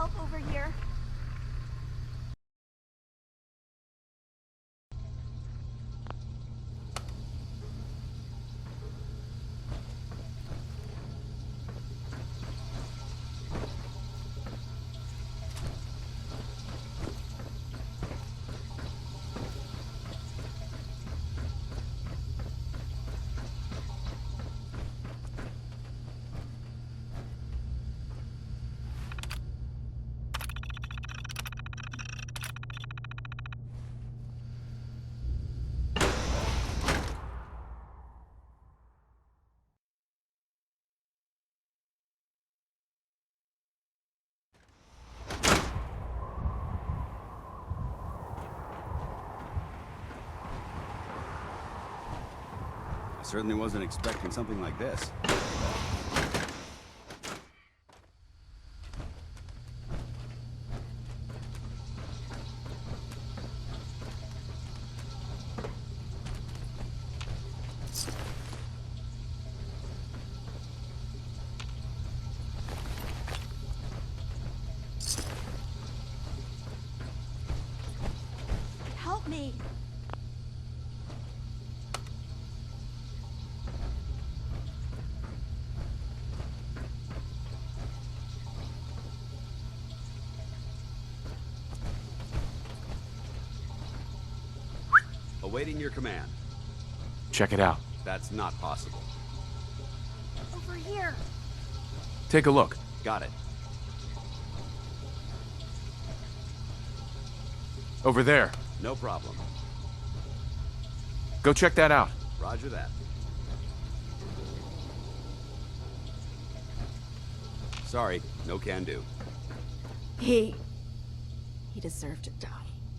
help over here. I certainly wasn't expecting something like this. Help me. Awaiting your command. Check it out. That's not possible. Over here. Take a look. Got it. Over there. No problem. Go check that out. Roger that. Sorry, no can do. He deserved to die.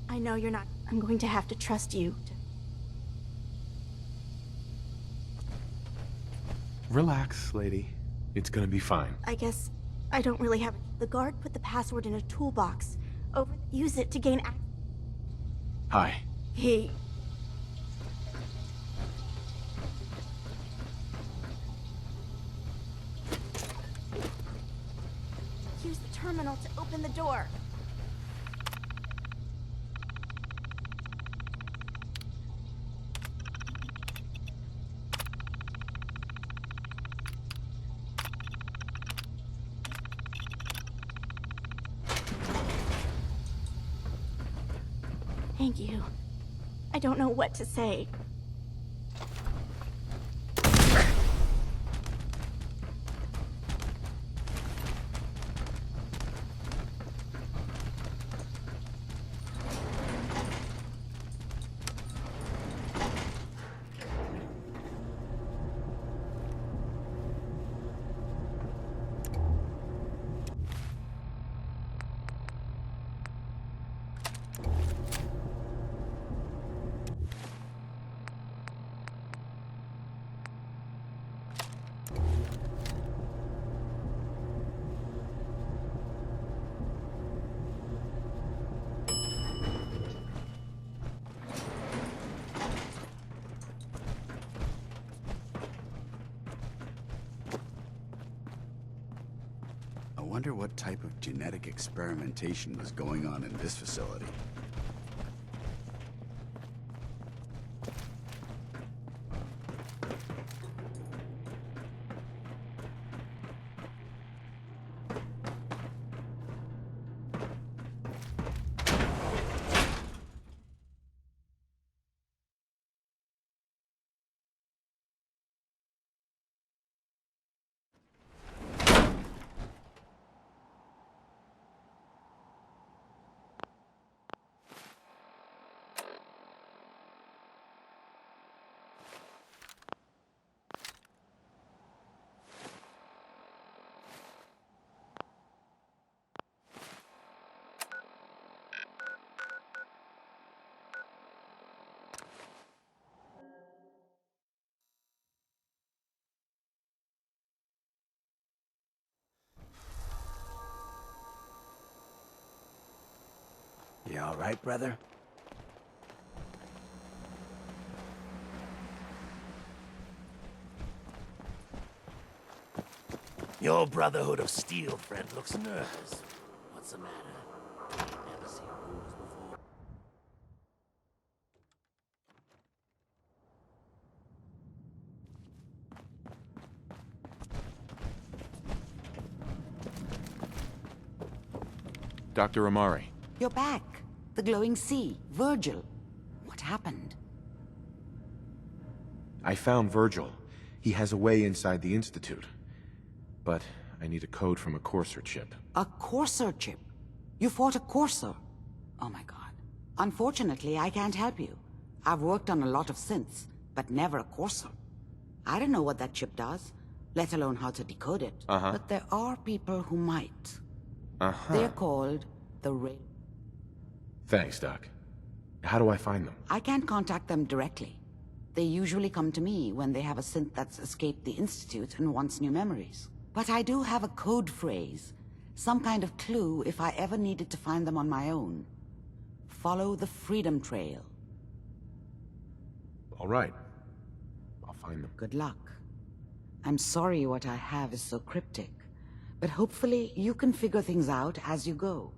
I know you're not. I'm going to have to trust you. Relax, lady. It's gonna be fine. I guess I don't really have. The guard put the password in a toolbox. Use it to gain access. Hi. He. Use the terminal to open the door. Thank you. I don't know what to say. I wonder what type of genetic experimentation was going on in this facility. You all right, brother? Your Brotherhood of Steel friend looks nervous. What's What's the matter? You ain't never seen rules before? Dr. Amari. You're back. The glowing sea. Virgil. What happened? I found Virgil. He has a way inside the Institute. But I need a code from a Courser chip. A Courser chip? You fought a Courser? Oh my god. Unfortunately, I can't help you. I've worked on a lot of synths, but never a Courser. I don't know what that chip does, let alone how to decode it. But there are people who might. They're called the Rail. Thanks, Doc. How do I find them? I can't contact them directly. They usually come to me when they have a synth that's escaped the Institute and wants new memories. But I do have a code phrase, some kind of clue if I ever needed to find them on my own. Follow the Freedom Trail. All right. I'll find them. Good luck. I'm sorry what I have is so cryptic, but hopefully you can figure things out as you go.